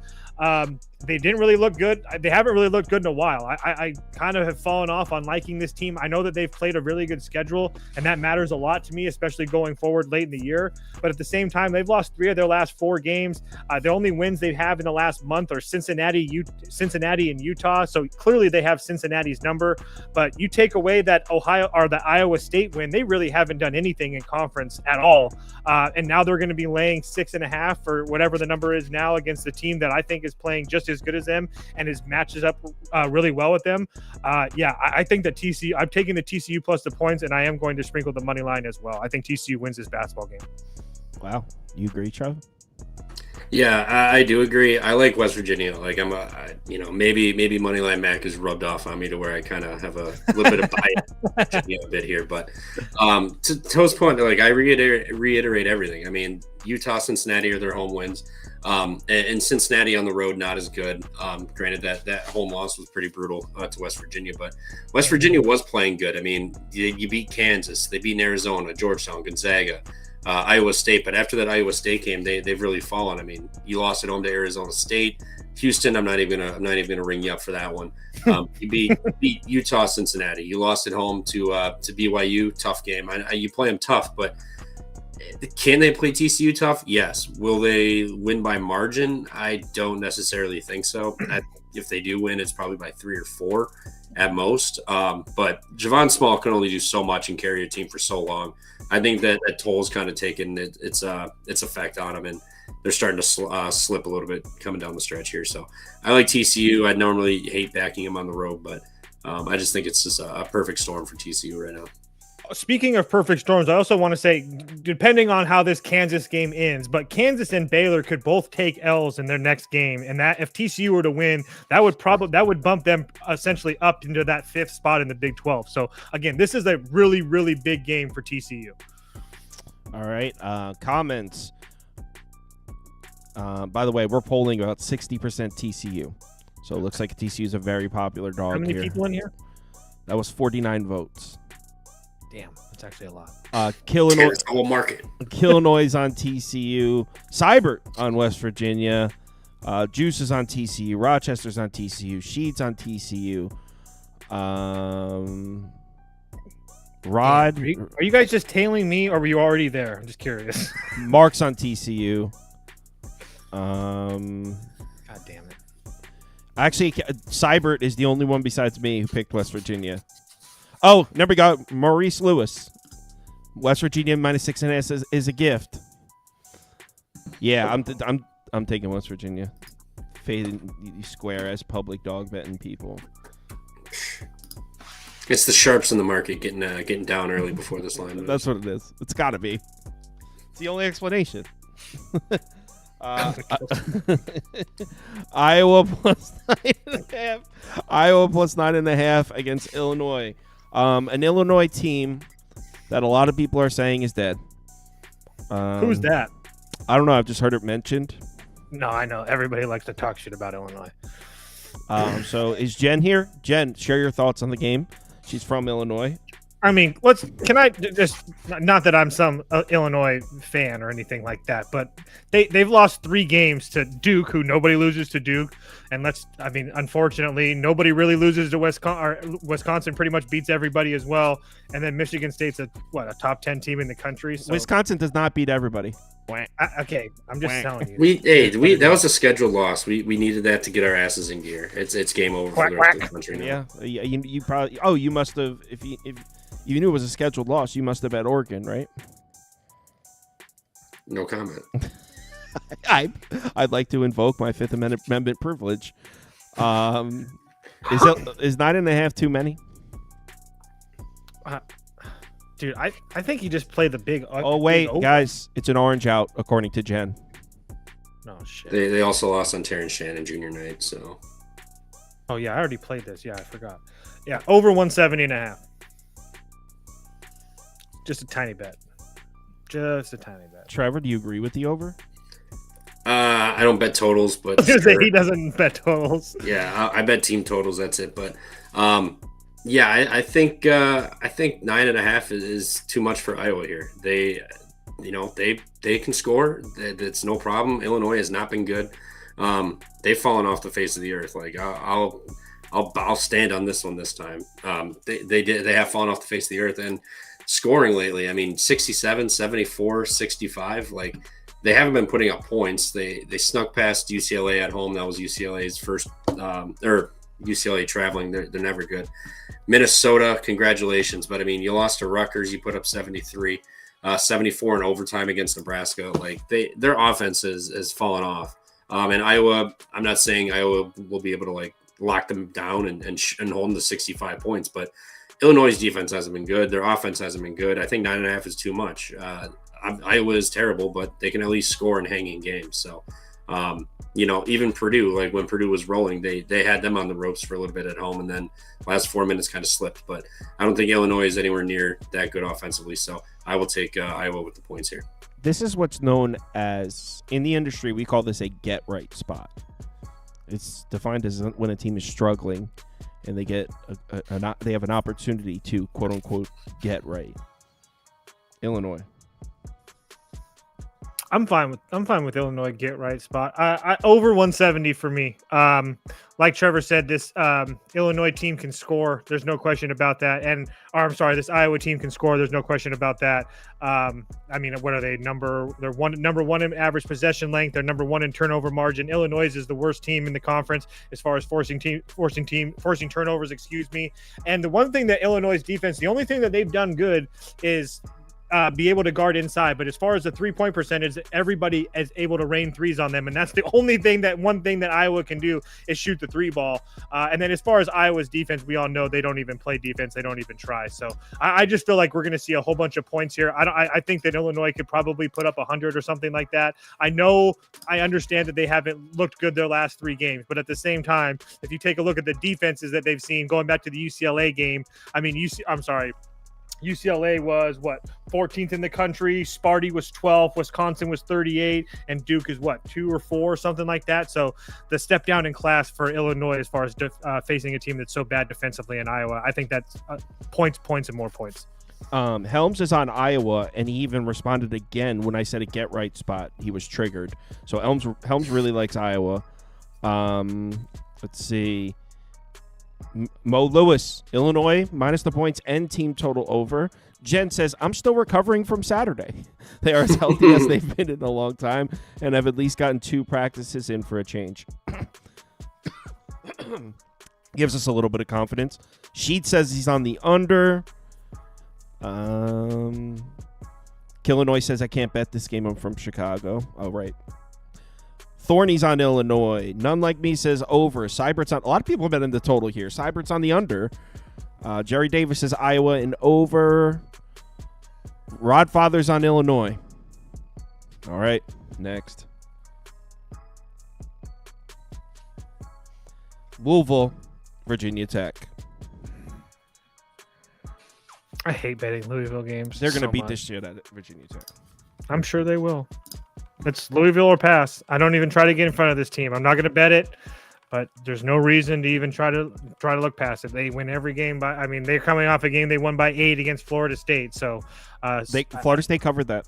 they didn't really look good. They haven't really looked good in a while. I kind of have fallen off on liking this team. I know that they've played a really good schedule, and that matters a lot to me, especially going forward late in the year. But at the same time, they've lost 3 of their last 4 games. The only wins they have in the last month are Cincinnati and Utah. So clearly they have Cincinnati's number. But you take away that the Iowa State win, they really haven't done anything in conference at all. And now they're going to be laying 6.5 or whatever the number is now against a team that I think is playing just as good as them and matches up really well with them. I think that TCU, I'm taking the TCU plus the points, and I am going to sprinkle the money line as well. I think TCU wins this basketball game. Wow. You agree, Trev? Yeah, I do agree. I like West Virginia. Like maybe Moneyline Mac has rubbed off on me to where I kind of have a little bit of bias a bit here. But to Toast's point, like I reiterate everything. Utah, Cincinnati are their home wins. And Cincinnati on the road, not as good. Granted that home loss was pretty brutal to West Virginia, but West Virginia was playing good. You beat Kansas, they beat Arizona, Georgetown, Gonzaga, Iowa State. But after that Iowa State game, they've really fallen. You lost at home to Arizona State. Houston, I'm not even gonna ring you up for that one. You beat Utah, Cincinnati. You lost at home to BYU. Tough game. You play them tough, but can they play TCU tough? Yes. Will they win by margin? I don't necessarily think so. If they do win, it's probably by 3 or 4 at most. But Javon Small can only do so much and carry a team for so long. I think that toll's kind of taken its effect on them, and they're starting to slip a little bit coming down the stretch here. So I like TCU. I normally hate backing them on the road, but I just think it's just a perfect storm for TCU right now. Speaking of perfect storms, I also want to say, depending on how this Kansas game ends, but Kansas and Baylor could both take L's in their next game, and that if TCU were to win, that would bump them essentially up into that 5th spot in the Big 12. So again, this is a really, really big game for TCU. All right, comments. By the way, we're polling about 60% TCU, so it looks like TCU is a very popular dog. How many people in here? That was 49 votes. Damn, that's actually a lot. Illinois, Tears the whole market. Illinois on TCU. Cybert on West Virginia. Juice is on TCU. Rochester's on TCU. Sheets on TCU. Rod. Are you guys just tailing me, or were you already there? I'm just curious. Mark's on TCU. God damn it. Actually, Cybert is the only one besides me who picked West Virginia. Oh, never got Maurice Lewis. West Virginia -6.5 is a gift. Yeah, I'm taking West Virginia. Fading square as public dog betting people. It's the sharps in the market getting down early before this line moves. That's what it is. It's got to be. It's the only explanation. Iowa +9.5. Iowa +9.5 against Illinois. An Illinois team that a lot of people are saying is dead. Who's that? I don't know. I've just heard it mentioned. No, I know. Everybody likes to talk shit about Illinois. So is Jen here? Jen, share your thoughts on the game. She's from Illinois. I mean, can I just, not that I'm some Illinois fan or anything like that, but they've lost 3 games to Duke, who nobody loses to Duke. And unfortunately, nobody really loses to Wisconsin. Wisconsin pretty much beats everybody as well. And then Michigan State's a top 10 team in the country. So. Wisconsin does not beat everybody. Okay, I'm just telling you. That was a scheduled loss. We needed that to get our asses in gear. It's game over for the rest of the country now. Yeah. You probably. Oh, you must have. If you knew it was a scheduled loss, you must have bet Oregon, right? No comment. I'd like to invoke my Fifth Amendment privilege. Is 9.5 too many? Dude, I think you just play the big. Oh wait, guys, it's an orange out according to Jen. No shit. They also lost on Terrence Shannon junior night. So. Oh yeah, I already played this. Yeah, I forgot. Yeah, over 170.5. Just a tiny bet. Just a tiny bet. Trevor, do you agree with the over? I don't bet totals, but sure. He doesn't bet totals. Yeah, I bet team totals. That's it. But yeah, I think 9.5 is too much for Iowa here. They can score. It's no problem. Illinois has not been good. They've fallen off the face of the earth. Like I'll stand on this one this time. They have fallen off the face of the earth, and scoring lately, I mean 67, 74, 65, like they haven't been putting up points. They snuck past UCLA at home. That was UCLA's first or UCLA traveling. They're never good. Minnesota, congratulations, but I mean you lost to Rutgers. You put up 73, 74 in overtime against Nebraska. Like their offense has fallen off. And Iowa, I'm not saying Iowa will be able to like lock them down and hold them to 65 points, but Illinois' defense hasn't been good. Their offense hasn't been good. I think 9.5 is too much. Iowa is terrible, but they can at least score and hang in games. So, even Purdue, like when Purdue was rolling, they had them on the ropes for a little bit at home, and then last 4 minutes kind of slipped. But I don't think Illinois is anywhere near that good offensively. So I will take Iowa with the points here. This is what's known as, in the industry, we call this a get right spot. It's defined as when a team is struggling and they get they have an opportunity to quote unquote get right. Illinois. I'm fine with Illinois get right spot. I over 170 for me. Like Trevor said, this Illinois team can score. There's no question about that. This Iowa team can score. There's no question about that. I mean, what are they? Number one in average possession length. They're number 1 in turnover margin. Illinois is the worst team in the conference as far as forcing turnovers. Excuse me. And the one thing that Illinois' defense, the only thing that they've done good is be able to guard inside. But as far as the 3-point percentage, everybody is able to rain threes on them. And that's the only thing that Iowa can do is shoot the 3 ball. And then as far as Iowa's defense, we all know they don't even play defense. They don't even try. So I just feel like we're going to see a whole bunch of points here. I think that Illinois could probably put up 100 or something like that. I understand that they haven't looked good their last 3 games, but at the same time, if you take a look at the defenses that they've seen going back to the UCLA game, UCLA was 14th in the country. Sparty was 12th. Wisconsin was 38, and Duke is 2 or 4, something like that. So the step down in class for Illinois as far as facing a team that's so bad defensively in Iowa, I think that's points, and more points. Helms is on Iowa, and he even responded again when I said a get right spot. He was triggered. So Helms really likes Iowa. Let's see. Mo Lewis, Illinois, minus the points and team total over. Jen says, I'm still recovering from Saturday. They are as healthy as they've been in a long time and have at least gotten 2 practices in for a change. Gives us a little bit of confidence. Sheet says he's on the under. Illinois says, I can't bet this game. I'm from Chicago. Oh, right. Thorny's on Illinois. None Like Me says over. Cybert's on. A lot of people have been in the total here. Cybert's on the under. Jerry Davis says Iowa and over. Rod Father's on Illinois. All right, next. Louisville, Virginia Tech. I hate betting Louisville games. They're going to so beat much. this shit at Virginia Tech. I'm sure they will. It's Louisville or pass. I don't even try to get in front of this team. I'm not going to bet it, but there's no reason to even try to look past it. They win every game by. I mean, they're coming off a game they won by 8 against Florida State. So, Florida State covered that.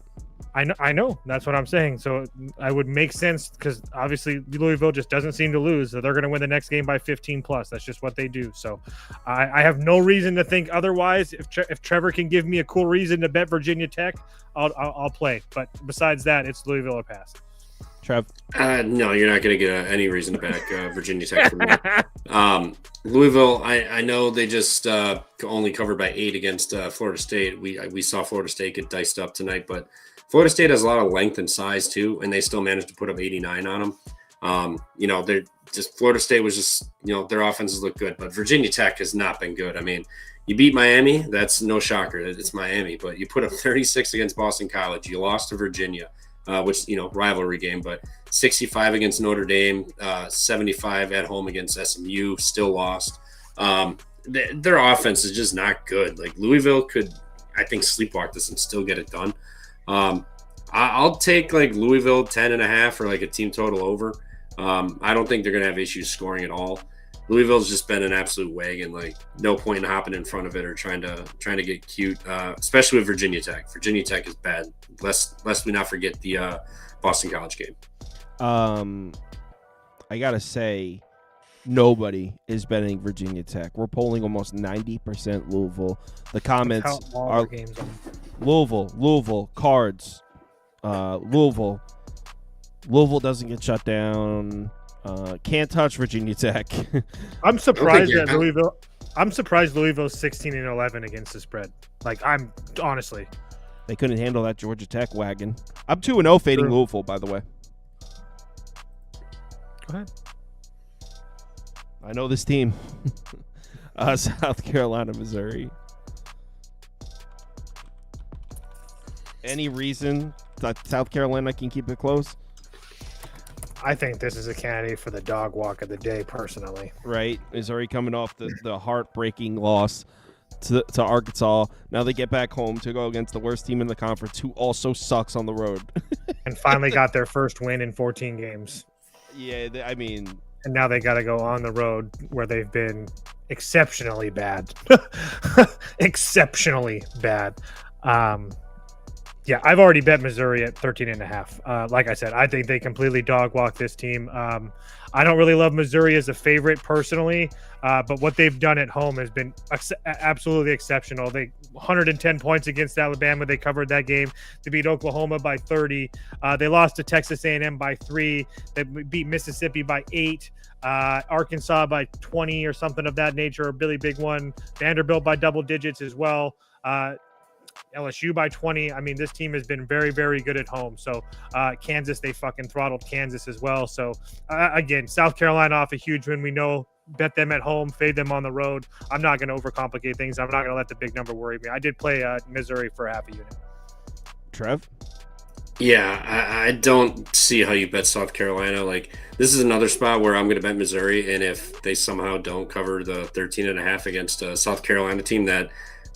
I know. That's what I'm saying. So I would make sense because obviously Louisville just doesn't seem to lose. So they're going to win the next game by 15 plus. That's just what they do. So I have no reason to think otherwise. If Trevor can give me a cool reason to bet Virginia Tech, I'll play. But besides that, it's Louisville or pass. Trev? No, you're not going to get any reason to back Virginia Tech from me. Louisville, I know they just only covered by 8 against Florida State. We saw Florida State get diced up tonight, but Florida State has a lot of length and size too, and they still managed to put up 89 on them. They're just Florida State was just their offenses look good, but Virginia Tech has not been good. I mean, you beat Miami, that's no shocker. It's Miami, but you put up 36 against Boston College. You lost to Virginia. Which, rivalry game, but 65 against Notre Dame, 75 at home against SMU, still lost. Their offense is just not good. Like Louisville could, I think, sleepwalk this and still get it done. I'll take like Louisville 10.5 or like a team total over. I don't think they're going to have issues scoring at all. Louisville's just been an absolute wagon. Like no point in hopping in front of it or trying to get cute, especially with Virginia Tech. Virginia Tech is bad. Lest we not forget the Boston College game. I gotta say, nobody is betting Virginia Tech. We're polling almost 90% Louisville. The comments are Louisville, Cards, Louisville doesn't get shut down. Can't touch Virginia Tech. I'm surprised that Louisville. I'm surprised Louisville's 16-11 against the spread. Like I'm honestly, they couldn't handle that Georgia Tech wagon. I'm 2-0 fading True. Louisville, by the way. Go ahead. I know this team. South Carolina, Missouri. Any reason that South Carolina can keep it close? I think this is a candidate for the dog walk of the day, personally. Right. Missouri coming off the heartbreaking loss to Arkansas. Now they get back home to go against the worst team in the conference, who also sucks on the road. And finally got their first win in 14 games. Yeah, I mean... And now they got to go on the road where they've been exceptionally bad. Exceptionally bad. Yeah, I've already bet Missouri at 13.5. Like I said, I think they completely dog walk this team. I don't really love Missouri as a favorite personally, but what they've done at home has been absolutely exceptional. They 110 points against Alabama. They covered that game. They beat Oklahoma by 30. They lost to Texas A&M by 3. They beat Mississippi by 8. Arkansas by 20 or something of that nature, a really big one. Vanderbilt by double digits as well. LSU by 20. I mean, this team has been very, very good at home. So Kansas, they fucking throttled Kansas as well. So again, South Carolina off a huge win. We know, bet them at home, fade them on the road. I'm not going to overcomplicate things. I'm not going to let the big number worry me. I did play Missouri for half a unit. Trev? Yeah, I don't see how you bet South Carolina. Like, this is another spot where I'm going to bet Missouri, and if they somehow don't cover the 13.5 against a South Carolina team that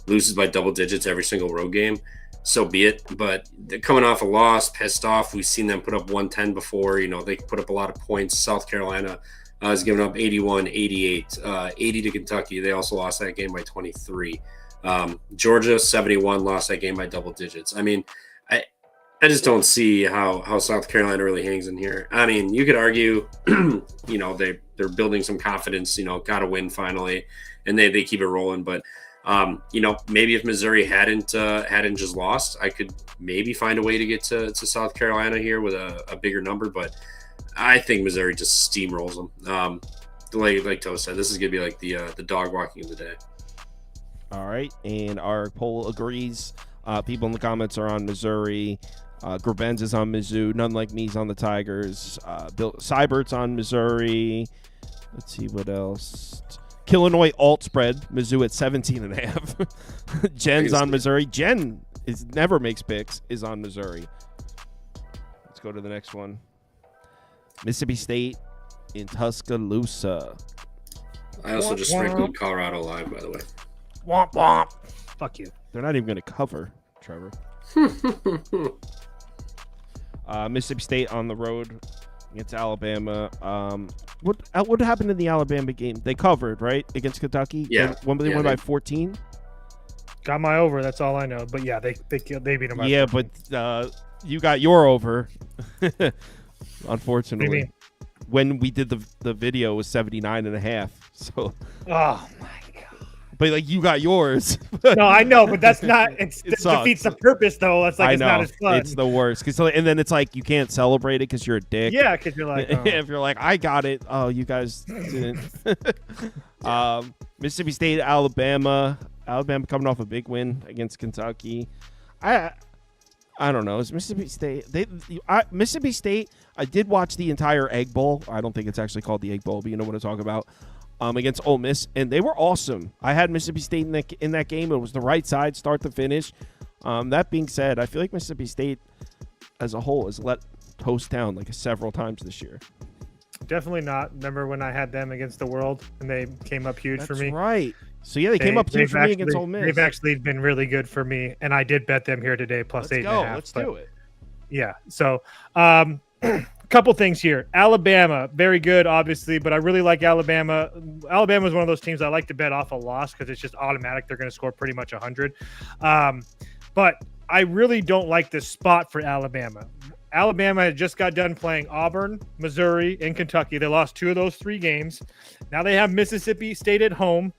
loses by double digits every single road game, so be it. But they're coming off a loss, pissed off. We've seen them put up 110 before. They put up a lot of points. South Carolina has given up 81, 88, 80 to Kentucky. They also lost that game by 23. Georgia 71 lost that game by double digits. I mean, I just don't see how South Carolina really hangs in here. I mean, you could argue, they're building some confidence. Got to win finally, and they keep it rolling. But maybe if Missouri hadn't just lost, I could maybe find a way to get to South Carolina here with a bigger number. But I think Missouri just steamrolls them. Like Toe said, this is gonna be like the dog walking of the day. All right, and our poll agrees. People in the comments are on Missouri. Grabenz is on Mizzou. None Like Me's on the Tigers. Bill Seibert's on Missouri. Let's see what else. Illinois alt spread. Mizzou at 17.5. Jen's on Missouri. Jen never makes picks. Is on Missouri. Let's go to the next one. Mississippi State in Tuscaloosa. I also just sprinkled Colorado live, by the way. Womp womp. Fuck you. They're not even going to cover, Trevor. Mississippi State on the road against Alabama. What happened in the Alabama game? They covered, right, against Kentucky? Yeah. They won by 14? Got my over. That's all I know. But yeah, they beat them by 14. But you got your over. Unfortunately. What do you mean? When we did the video, it was 79.5. So. Oh my god. But you got yours. No, I know, but that's not. It sucks. defeats the purpose, though. That's I it's know. not as fun. It's the worst. And then it's like you can't celebrate it because you're a dick. Yeah, because you're like, oh. If you're like, I got it. Oh, you guys didn't. Mississippi State, Alabama. Alabama coming off a big win against Kentucky. I don't know. It's Mississippi State. Mississippi State. I did watch the entire Egg Bowl. I don't think it's actually called the Egg Bowl, but you know what I'm talking about. Against Ole Miss, and they were awesome. I had Mississippi State in that game. It was the right side, start to finish. That being said, I feel like Mississippi State as a whole has let toast down several times this year. Definitely not. Remember when I had them against the World and they came up huge for me? That's right. So yeah, they came up huge for me against Ole Miss. They've actually been really good for me, and I did bet them here today plus 8.5. Let's do it. Yeah. So, couple things here. Alabama, very good, obviously, but I really like Alabama. Alabama is one of those teams I like to bet off a loss because it's just automatic. They're going to score pretty much 100. But I really don't like this spot for Alabama. Alabama had just got done playing Auburn, Missouri, and Kentucky. They lost 2 of those 3 games. Now they have Mississippi State at home,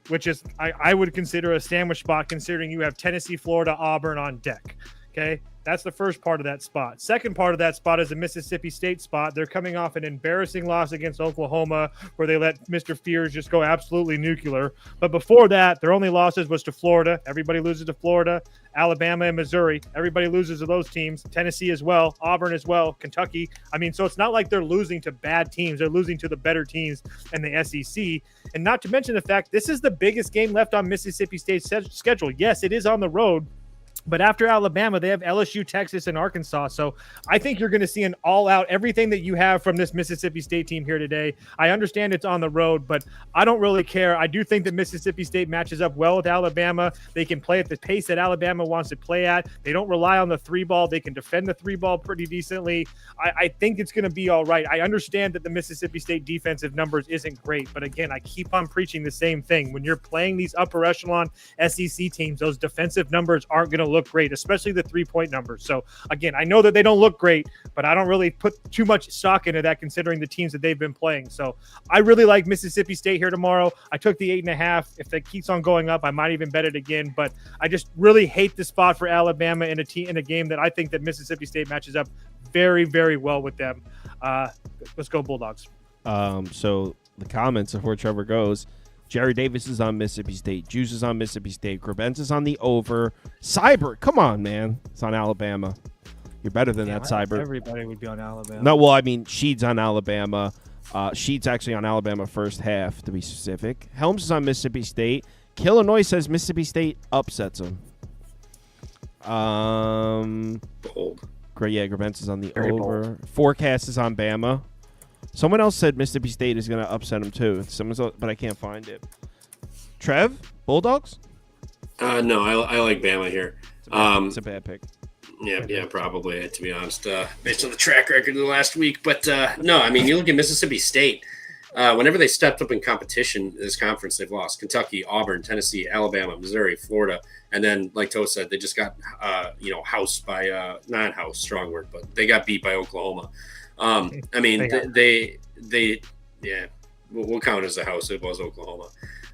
which is I would consider a sandwich spot considering you have Tennessee, Florida, Auburn on deck. Okay. That's the first part of that spot. Second part of that spot is a Mississippi State spot. They're coming off an embarrassing loss against Oklahoma where they let Mr. Fears just go absolutely nuclear. But before that, their only losses was to Florida. Everybody loses to Florida. Alabama and Missouri. Everybody loses to those teams. Tennessee as well. Auburn as well. Kentucky. I mean, so it's not like they're losing to bad teams. They're losing to the better teams in the SEC. And not to mention the fact this is the biggest game left on Mississippi State's schedule. Yes, it is on the road. But after Alabama, they have LSU, Texas, and Arkansas. So I think you're going to see an all-out everything that you have from this Mississippi State team here today. I understand it's on the road, but I don't really care. I do think that Mississippi State matches up well with Alabama. They can play at the pace that Alabama wants to play at. They don't rely on the 3-ball. They can defend the 3-ball pretty decently. I think it's going to be all right. I understand that the Mississippi State defensive numbers isn't great, but again, I keep on preaching the same thing. When you're playing these upper echelon SEC teams, those defensive numbers aren't going to look great, especially the 3-point numbers. So again, I know that they don't look great, but I don't really put too much stock into that considering the teams that they've been playing. So I really like Mississippi State here tomorrow. I took the 8.5. If that keeps on going up, I might even bet it again, but I just really hate the spot for Alabama in a game that I think that Mississippi State matches up very, very well with them. Let's go Bulldogs. So the comments of where Trevor goes. Jerry Davis is on Mississippi State. Juice is on Mississippi State. Grabenz is on the over. Seibert, come on, man. It's on Alabama. You're better than that, Seibert. Everybody would be on Alabama. No, well, I mean, Sheed's on Alabama. Sheed's actually on Alabama first half, to be specific. Helms is on Mississippi State. Illinois says Mississippi State upsets them. Bold. Great, yeah, Grabenz is on the Very over. bold. Forecast is on Bama. Someone else said Mississippi State is going to upset them too. But I can't find it. Trev, Bulldogs? No, I like Bama here. It's a bad pick. Yeah, probably, to be honest, based on the track record of the last week. But no, I mean, you look at Mississippi State. whenever they stepped up in competition in this conference, they've lost. Kentucky, Auburn, Tennessee, Alabama, Missouri, Florida. And then, like Toe said, they just got, housed by, not house, strong word, but they got beat by Oklahoma. I mean, we'll count it as a house. It was Oklahoma.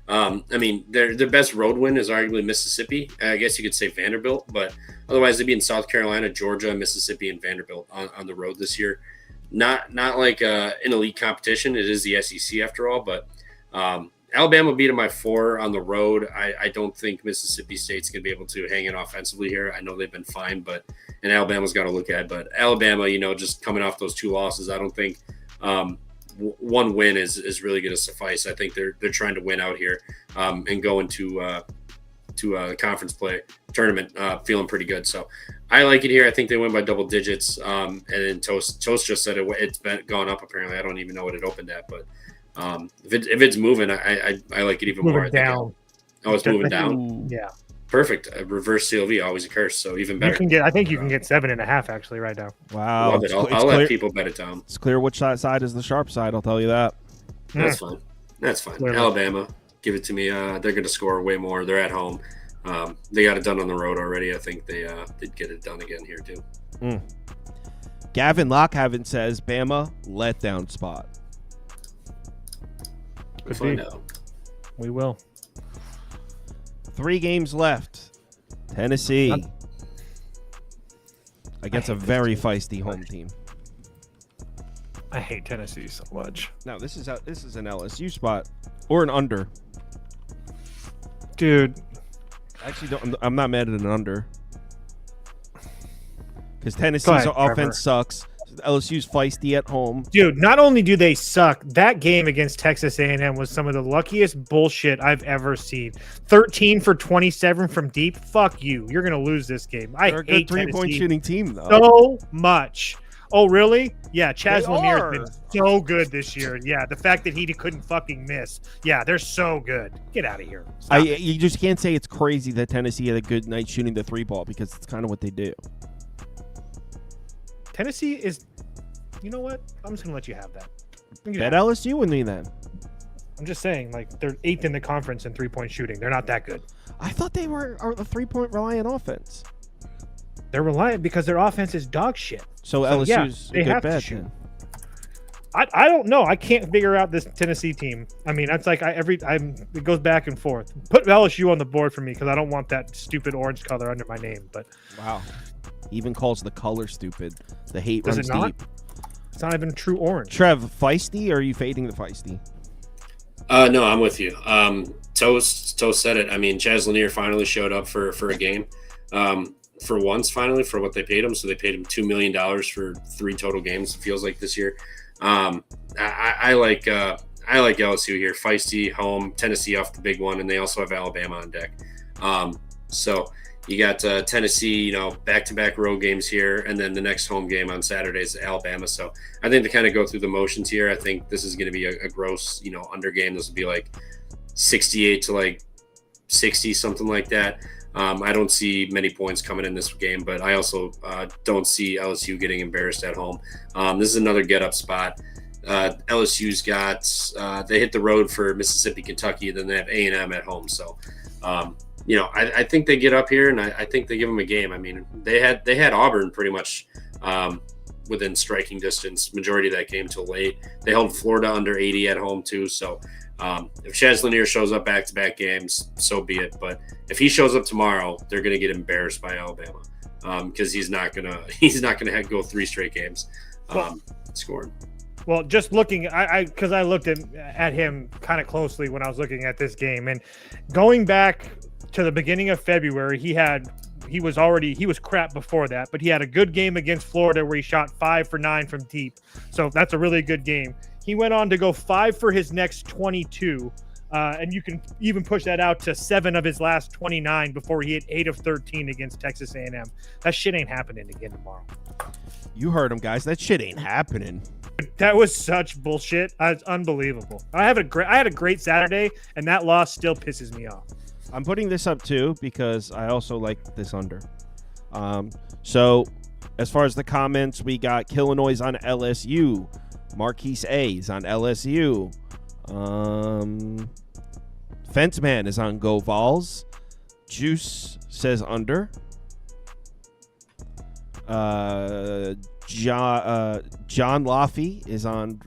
I mean, their best road win is arguably Mississippi. I guess you could say Vanderbilt, but otherwise they'd be in South Carolina, Georgia, Mississippi, and Vanderbilt on the road this year. Not like an elite competition. It is the SEC after all, but Alabama beat them by 4 on the road. I don't think Mississippi State's going to be able to hang it offensively here. I know they've been fine, and Alabama's got to look at it. But Alabama, just coming off those 2 losses, I don't think one win is really going to suffice. I think they're trying to win out here and go into a conference play tournament feeling pretty good. So I like it here. I think they win by double digits. And then Toast just said it's gone up apparently. I don't even know what it opened at, but if it's moving, I like it even more. It's moving down. Yeah. Perfect. A reverse CLV, always a curse. So even better. I think you can get 7.5 actually right now. Wow. Love it. I'll let people bet it down. It's clear which side is the sharp side. I'll tell you that. That's fine. Clearly. Alabama, give it to me. They're going to score way more. They're at home. They got it done on the road already. I think they'd get it done again here too. Gavin Lockhaven says Bama letdown spot. We'll find out. We will. 3 games left. Tennessee against a very feisty home team. I hate Tennessee so much. No, this is an LSU spot or an under. Dude, actually, I'm not mad at an under because Tennessee's offense sucks. LSU's feisty at home. Dude, not only do they suck, that game against Texas A&M was some of the luckiest bullshit I've ever seen. 13 for 27 from deep. Fuck you. You're going to lose this game. They're a good 3-point shooting team, though. So much. Oh, really? Yeah, Chaz Lanier's been so good this year. Yeah, the fact that he couldn't fucking miss. Yeah, they're so good. Get out of here. You just can't say it's crazy that Tennessee had a good night shooting the 3 ball because it's kind of what they do. Tennessee is, you know what? I'm just going to let you have that. Bet LSU with me then. I'm just saying, they're 8th in the conference in 3-point shooting. They're not that good. I thought they were a 3-point reliant offense. They're reliant because their offense is dog shit. So LSU's a good bet then. I don't know. I can't figure out this Tennessee team. I mean, that's like it goes back and forth. Put LSU on the board for me because I don't want that stupid orange color under my name. But wow. Even calls the color stupid. The hate runs deep. It's not even true orange. Trev, feisty, or are you fading the feisty? No, I'm with you. Toast said it. I mean, Chaz Lanier finally showed up for a game. For once, finally, for what they paid him. So they paid him $2 million for 3 total games, it feels like this year. I like LSU here. Feisty, home, Tennessee off the big one, and they also have Alabama on deck. So you got Tennessee, back-to-back road games here, and then the next home game on Saturday is Alabama. So I think to kind of go through the motions here, I think this is going to be a gross, under game. This will be like 68 to 60, something like that. I don't see many points coming in this game, but I also don't see LSU getting embarrassed at home. This is another get-up spot. LSU's got they hit the road for Mississippi, Kentucky, then they have A&M at home. So, I think they get up here, and I think they give them a game. I mean, they had Auburn pretty much within striking distance majority of that game till late. They held Florida under 80 at home too. So if Chaz Lanier shows up back-to-back games, so be it. But if he shows up tomorrow, they're going to get embarrassed by Alabama because he's not gonna go 3 straight games scoring. Well, just looking, because I looked at him kind of closely when I was looking at this game, and going back to the beginning of February, he was crap before that, but he had a good game against Florida where he shot 5 for 9 from deep. So that's a really good game. He went on to go 5 for his next 22, and you can even push that out to 7 of his last 29 before he hit 8 of 13 against Texas A&M. That shit ain't happening again tomorrow. You heard him, guys. That shit ain't happening. That was such bullshit. It's unbelievable. I had a great Saturday, and that loss still pisses me off. I'm putting this up too because I also like this under. So as far as the comments, we got Illinois on LSU. Marquise A's on LSU. Fence Man is on Go Vols. Juice says under. John Laffey is on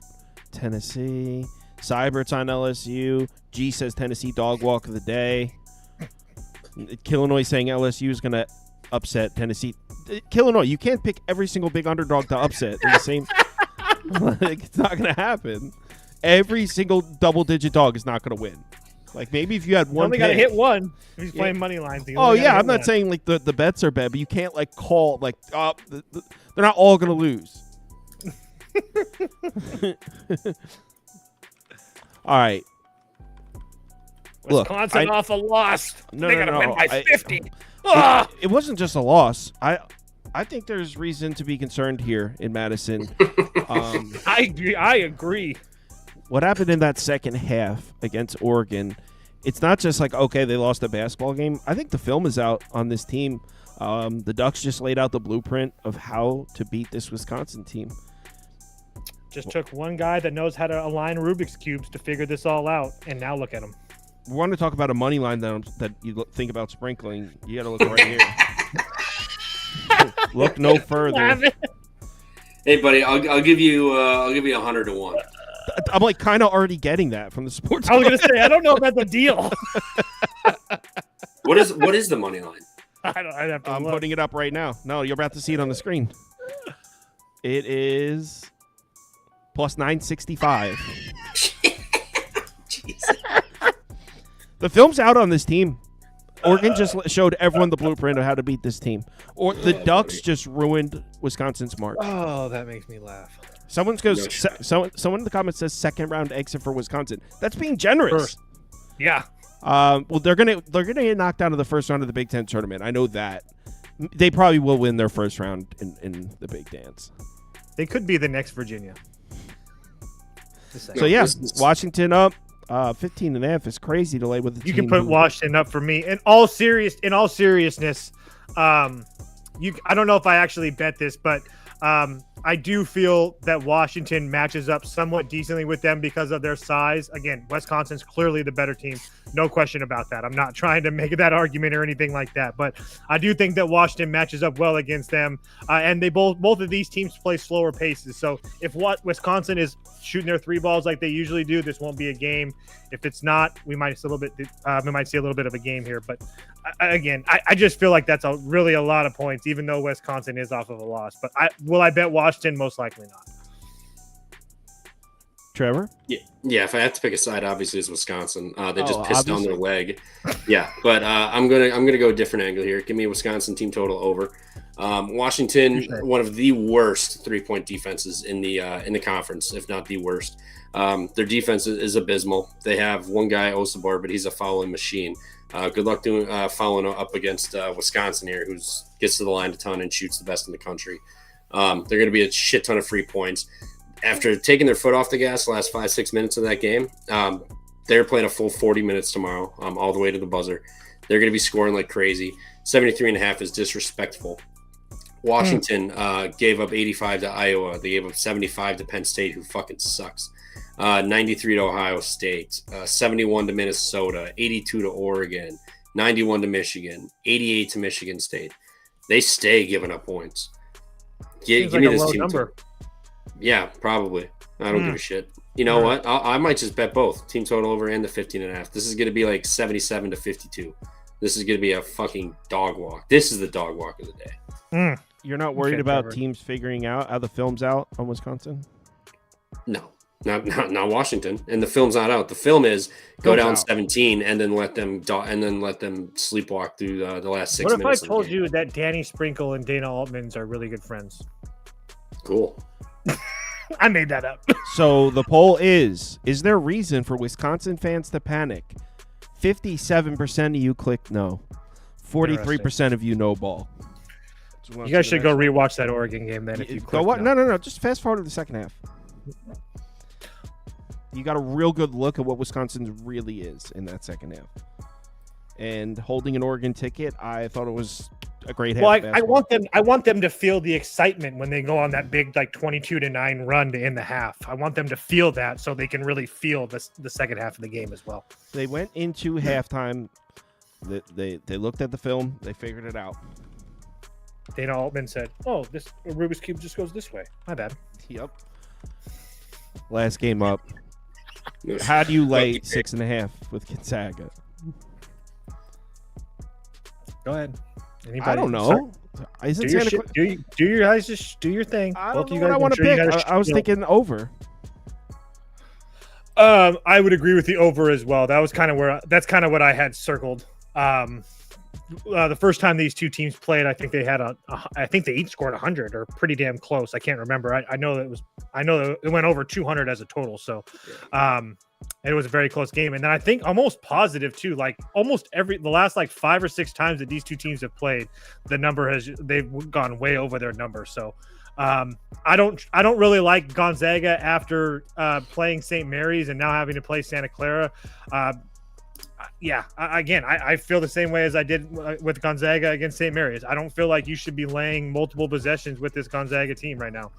Tennessee. Cybert's on LSU. G says Tennessee dog walk of the day. Illinois saying LSU is going to upset Tennessee. Illinois, you can't pick every single big underdog to upset in the same. Like, it's not going to happen. Every single double-digit dog is not going to win. Like, maybe if you had one, only got to hit one. If he's playing money lines. Oh yeah, I'm not saying like the bets are bad, but you can't like call like they're not all going to lose. All right. Wisconsin off a loss. No, they no, gotta no. win by 50. It wasn't just a loss. I think there's reason to be concerned here in Madison. I agree. What happened in that second half against Oregon? It's not just like, okay, they lost a basketball game. I think the film is out on this team. The Ducks just laid out the blueprint of how to beat this Wisconsin team. Just took one guy that knows how to align Rubik's Cubes to figure this all out, and now look at him. We want to talk about a money line that you think about sprinkling. You got to look right here. Look no further. Hey, buddy, I'll give you 100 to 1. I'm like kind of already getting that from the sports. I was gonna say I don't know about the deal. What is the money line? I'm putting it up right now. No, you're about to see it on the screen. It is plus 965. The film's out on this team. Oregon just showed everyone the blueprint of how to beat this team. Or the Ducks just ruined Wisconsin's march. Oh, that makes me laugh. Someone in the comments says second round exit for Wisconsin. That's being generous. First. Yeah. Well, they're gonna get knocked out of the first round of the Big Ten tournament. I know that. They probably will win their first round in the Big Dance. They could be the next Virginia. So yeah, Washington up 15.5 is crazy to lay with the team. You can put Washington up for me. In all seriousness, I don't know if I actually bet this, but I do feel that Washington matches up somewhat decently with them because of their size. Again, Wisconsin's clearly the better team. No question about that. I'm not trying to make that argument or anything like that, but I do think that Washington matches up well against them. And they both of these teams play slower paces. So if Wisconsin is shooting their three balls like they usually do, this won't be a game. If it's not, we might see a little bit of a game here. But again, I just feel like that's really a lot of points, even though Wisconsin is off of a loss. But will I bet Washington? Most likely not. Trevor? Yeah. If I have to pick a side, obviously it's Wisconsin. They just pissed down their leg. Yeah, but I'm gonna go a different angle here. Give me a Wisconsin team total over. Washington, one of the worst 3-point defenses in the conference, if not the worst. Their defense is abysmal. They have one guy, Osabor, but he's a fouling machine. Good luck doing fouling up against Wisconsin here, who gets to the line a ton and shoots the best in the country. They're going to be a shit ton of free points. After taking their foot off the gas the last 5-6 minutes of that game, they're playing a full 40 minutes tomorrow, all the way to the buzzer. They're going to be scoring like crazy. 73.5 is disrespectful. Washington gave up 85 to Iowa. They gave up 75 to Penn State, who fucking sucks. 93 to Ohio State. 71 to Minnesota. 82 to Oregon. 91 to Michigan. 88 to Michigan State. They stay giving up points. Give me this team number. Yeah, probably. I don't give a shit. You know what? I might just bet both team total over and the 15.5. This is going to be like 77 to 52. This is going to be a fucking dog walk. This is the dog walk of the day. You're not worried about teams figuring out how the film's out on Wisconsin? No, not Washington. And the film's not out. The film is go down 17 and then let them sleepwalk through the last 6 minutes. What if I told you that Danny Sprinkle and Dana Altman's are really good friends? Cool. I made that up. So the poll is there reason for Wisconsin fans to panic? 57% of you clicked no. 43% of you no ball. You guys should go rewatch that Oregon game then. If you go what? No. Just fast forward to the second half. You got a real good look at what Wisconsin really is in that second half. And holding an Oregon ticket, I thought it was a great half. Well, of basketball. I want them to feel the excitement when they go on that big 22-9 run to end the half. I want them to feel that so they can really feel the second half of the game as well. They went into halftime. They looked at the film. They figured it out. Dana Altman said, "Oh, this Rubik's Cube just goes this way. My bad." Yep. Last game up. How do you lay 6.5 with Gonzaga? Go ahead. Anybody? I don't know. Isn't Santa Clara? Do you guys just do your thing? I don't Both know you what guys, I want to I'm sure you pick. guys I was thinking over. I would agree with the over as well. That's kind of what I had circled. The first time these two teams played, I think they had I think they each scored 100 or pretty damn close. I can't remember. I know that it went over 200 as a total. So, it was a very close game. And then I think almost positive too, like almost the last 5 or 6 times that these two teams have played, they've gone way over their number. So, I don't really like Gonzaga after playing St. Mary's and now having to play Santa Clara. I feel the same way as I did with Gonzaga against St. Mary's. I don't feel like you should be laying multiple possessions with this Gonzaga team right now.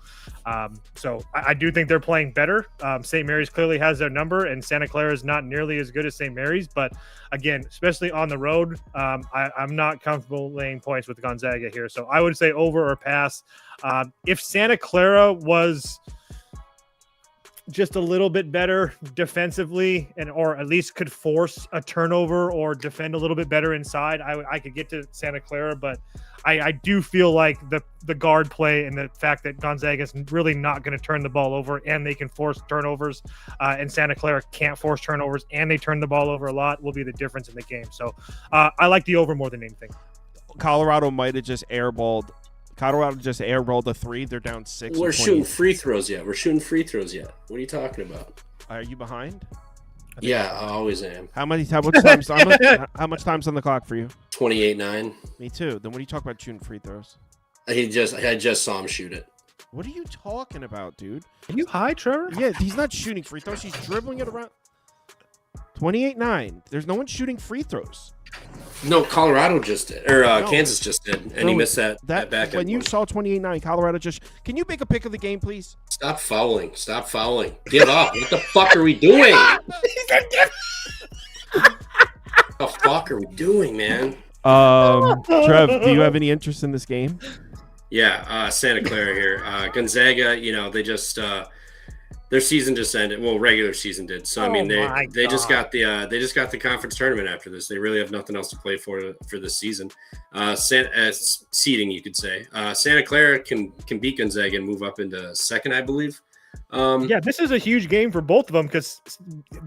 So I do think they're playing better. St. Mary's clearly has their number, and Santa Clara is not nearly as good as St. Mary's. But again, especially on the road, I'm not comfortable laying points with Gonzaga here. So I would say over or pass. If Santa Clara was just a little bit better defensively or at least could force a turnover or defend a little bit better inside, I could get to Santa Clara, but I do feel like the guard play and the fact that Gonzaga is really not going to turn the ball over and they can force turnovers and Santa Clara can't force turnovers and they turn the ball over a lot will be the difference in the game. So I like the over more than anything. Colorado might have just airballed. Colorado just airballed a 3. They're down 6. We're shooting free throws yet. What are you talking about? Are you behind? Yeah, I always am. How much time's on the clock for you? 28-9. Me too. Then what are you talking about shooting free throws? I just saw him shoot it. What are you talking about, dude? Are you high, Trevor? Yeah, he's not shooting free throws. He's dribbling it around. 28-9. There's no one shooting free throws. No, Colorado just did, or Kansas just did, and he missed that back. When you saw 28-9, Colorado just. Can you make a pick of the game, please? Stop fouling. Give up. What the fuck are we doing? What the fuck are we doing, man? Trev, do you have any interest in this game? Yeah, Santa Clara here. Gonzaga, they just their season just ended. Well, regular season did. So I mean, they just got the conference tournament after this. They really have nothing else to play for this season. Seeding, you could say. Santa Clara can beat Gonzaga and move up into second, I believe. Yeah, this is a huge game for both of them because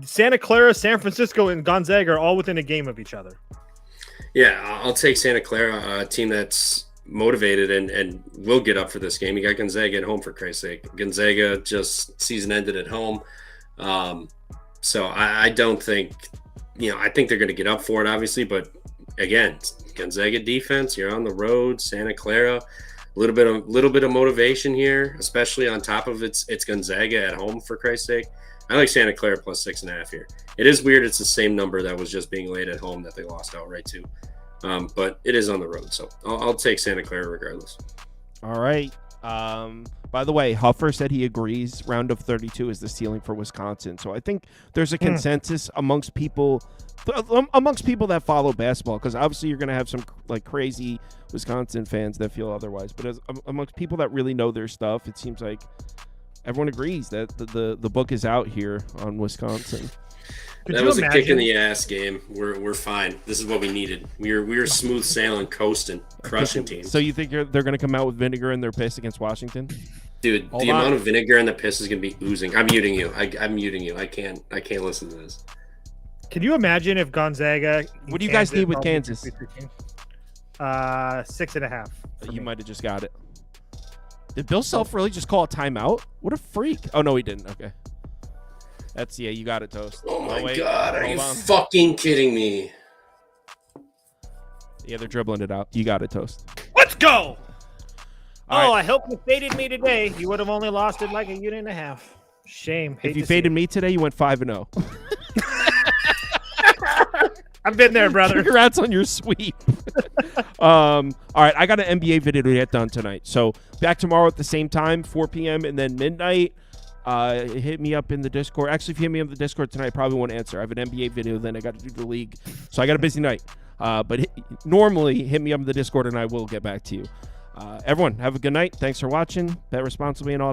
Santa Clara, San Francisco, and Gonzaga are all within a game of each other. Yeah, I'll take Santa Clara, a team that's motivated and will get up for this game. You got Gonzaga at home, for Christ's sake. Gonzaga just season ended at home. So I don't think, I think they're going to get up for it, obviously. But again, Gonzaga defense, you're on the road, Santa Clara, a little bit of motivation here, especially on top of it's Gonzaga at home, for Christ's sake. I like Santa Clara plus 6.5 here. It is weird. It's the same number that was just being laid at home that they lost outright to. But it is on the road, so I'll take Santa Clara regardless. All right. By the way, Huffer said he agrees round of 32 is the ceiling for Wisconsin. So I think there's a consensus amongst people that follow basketball, because obviously you're going to have some crazy Wisconsin fans that feel otherwise. But amongst people that really know their stuff, it seems like everyone agrees that the book is out here on Wisconsin. That was a kick in the ass game. We're fine. This is what we needed. We were smooth sailing, coasting, crushing teams. So you think they're going to come out with vinegar in their piss against Washington? Dude, the amount of vinegar in the piss is going to be oozing. I'm muting you. I'm muting you. I can't listen to this. Can you imagine if Gonzaga? What do you guys need with Kansas? 6.5. You might have just got it. Did Bill Self really just call a timeout? What a freak! Oh no, he didn't. Okay. You got it, Toast. Oh my God, are you fucking kidding me? Yeah, they're dribbling it out. You got it, Toast. Let's go! All right. I hope you faded me today. You would have only lost it like a unit and a half. Shame. If you faded me today, you went 5-0. I've been there, brother. Congrats on your sweep. All right, I got an NBA video to get done tonight. So back tomorrow at the same time, 4 p.m. and then midnight. Hit me up in the Discord. Actually, if you hit me up in the Discord tonight, I probably won't answer. I have an NBA video, then I got to do the league. So I got a busy night. But normally, hit me up in the Discord, and I will get back to you. Everyone, have a good night. Thanks for watching. Bet responsibly and all.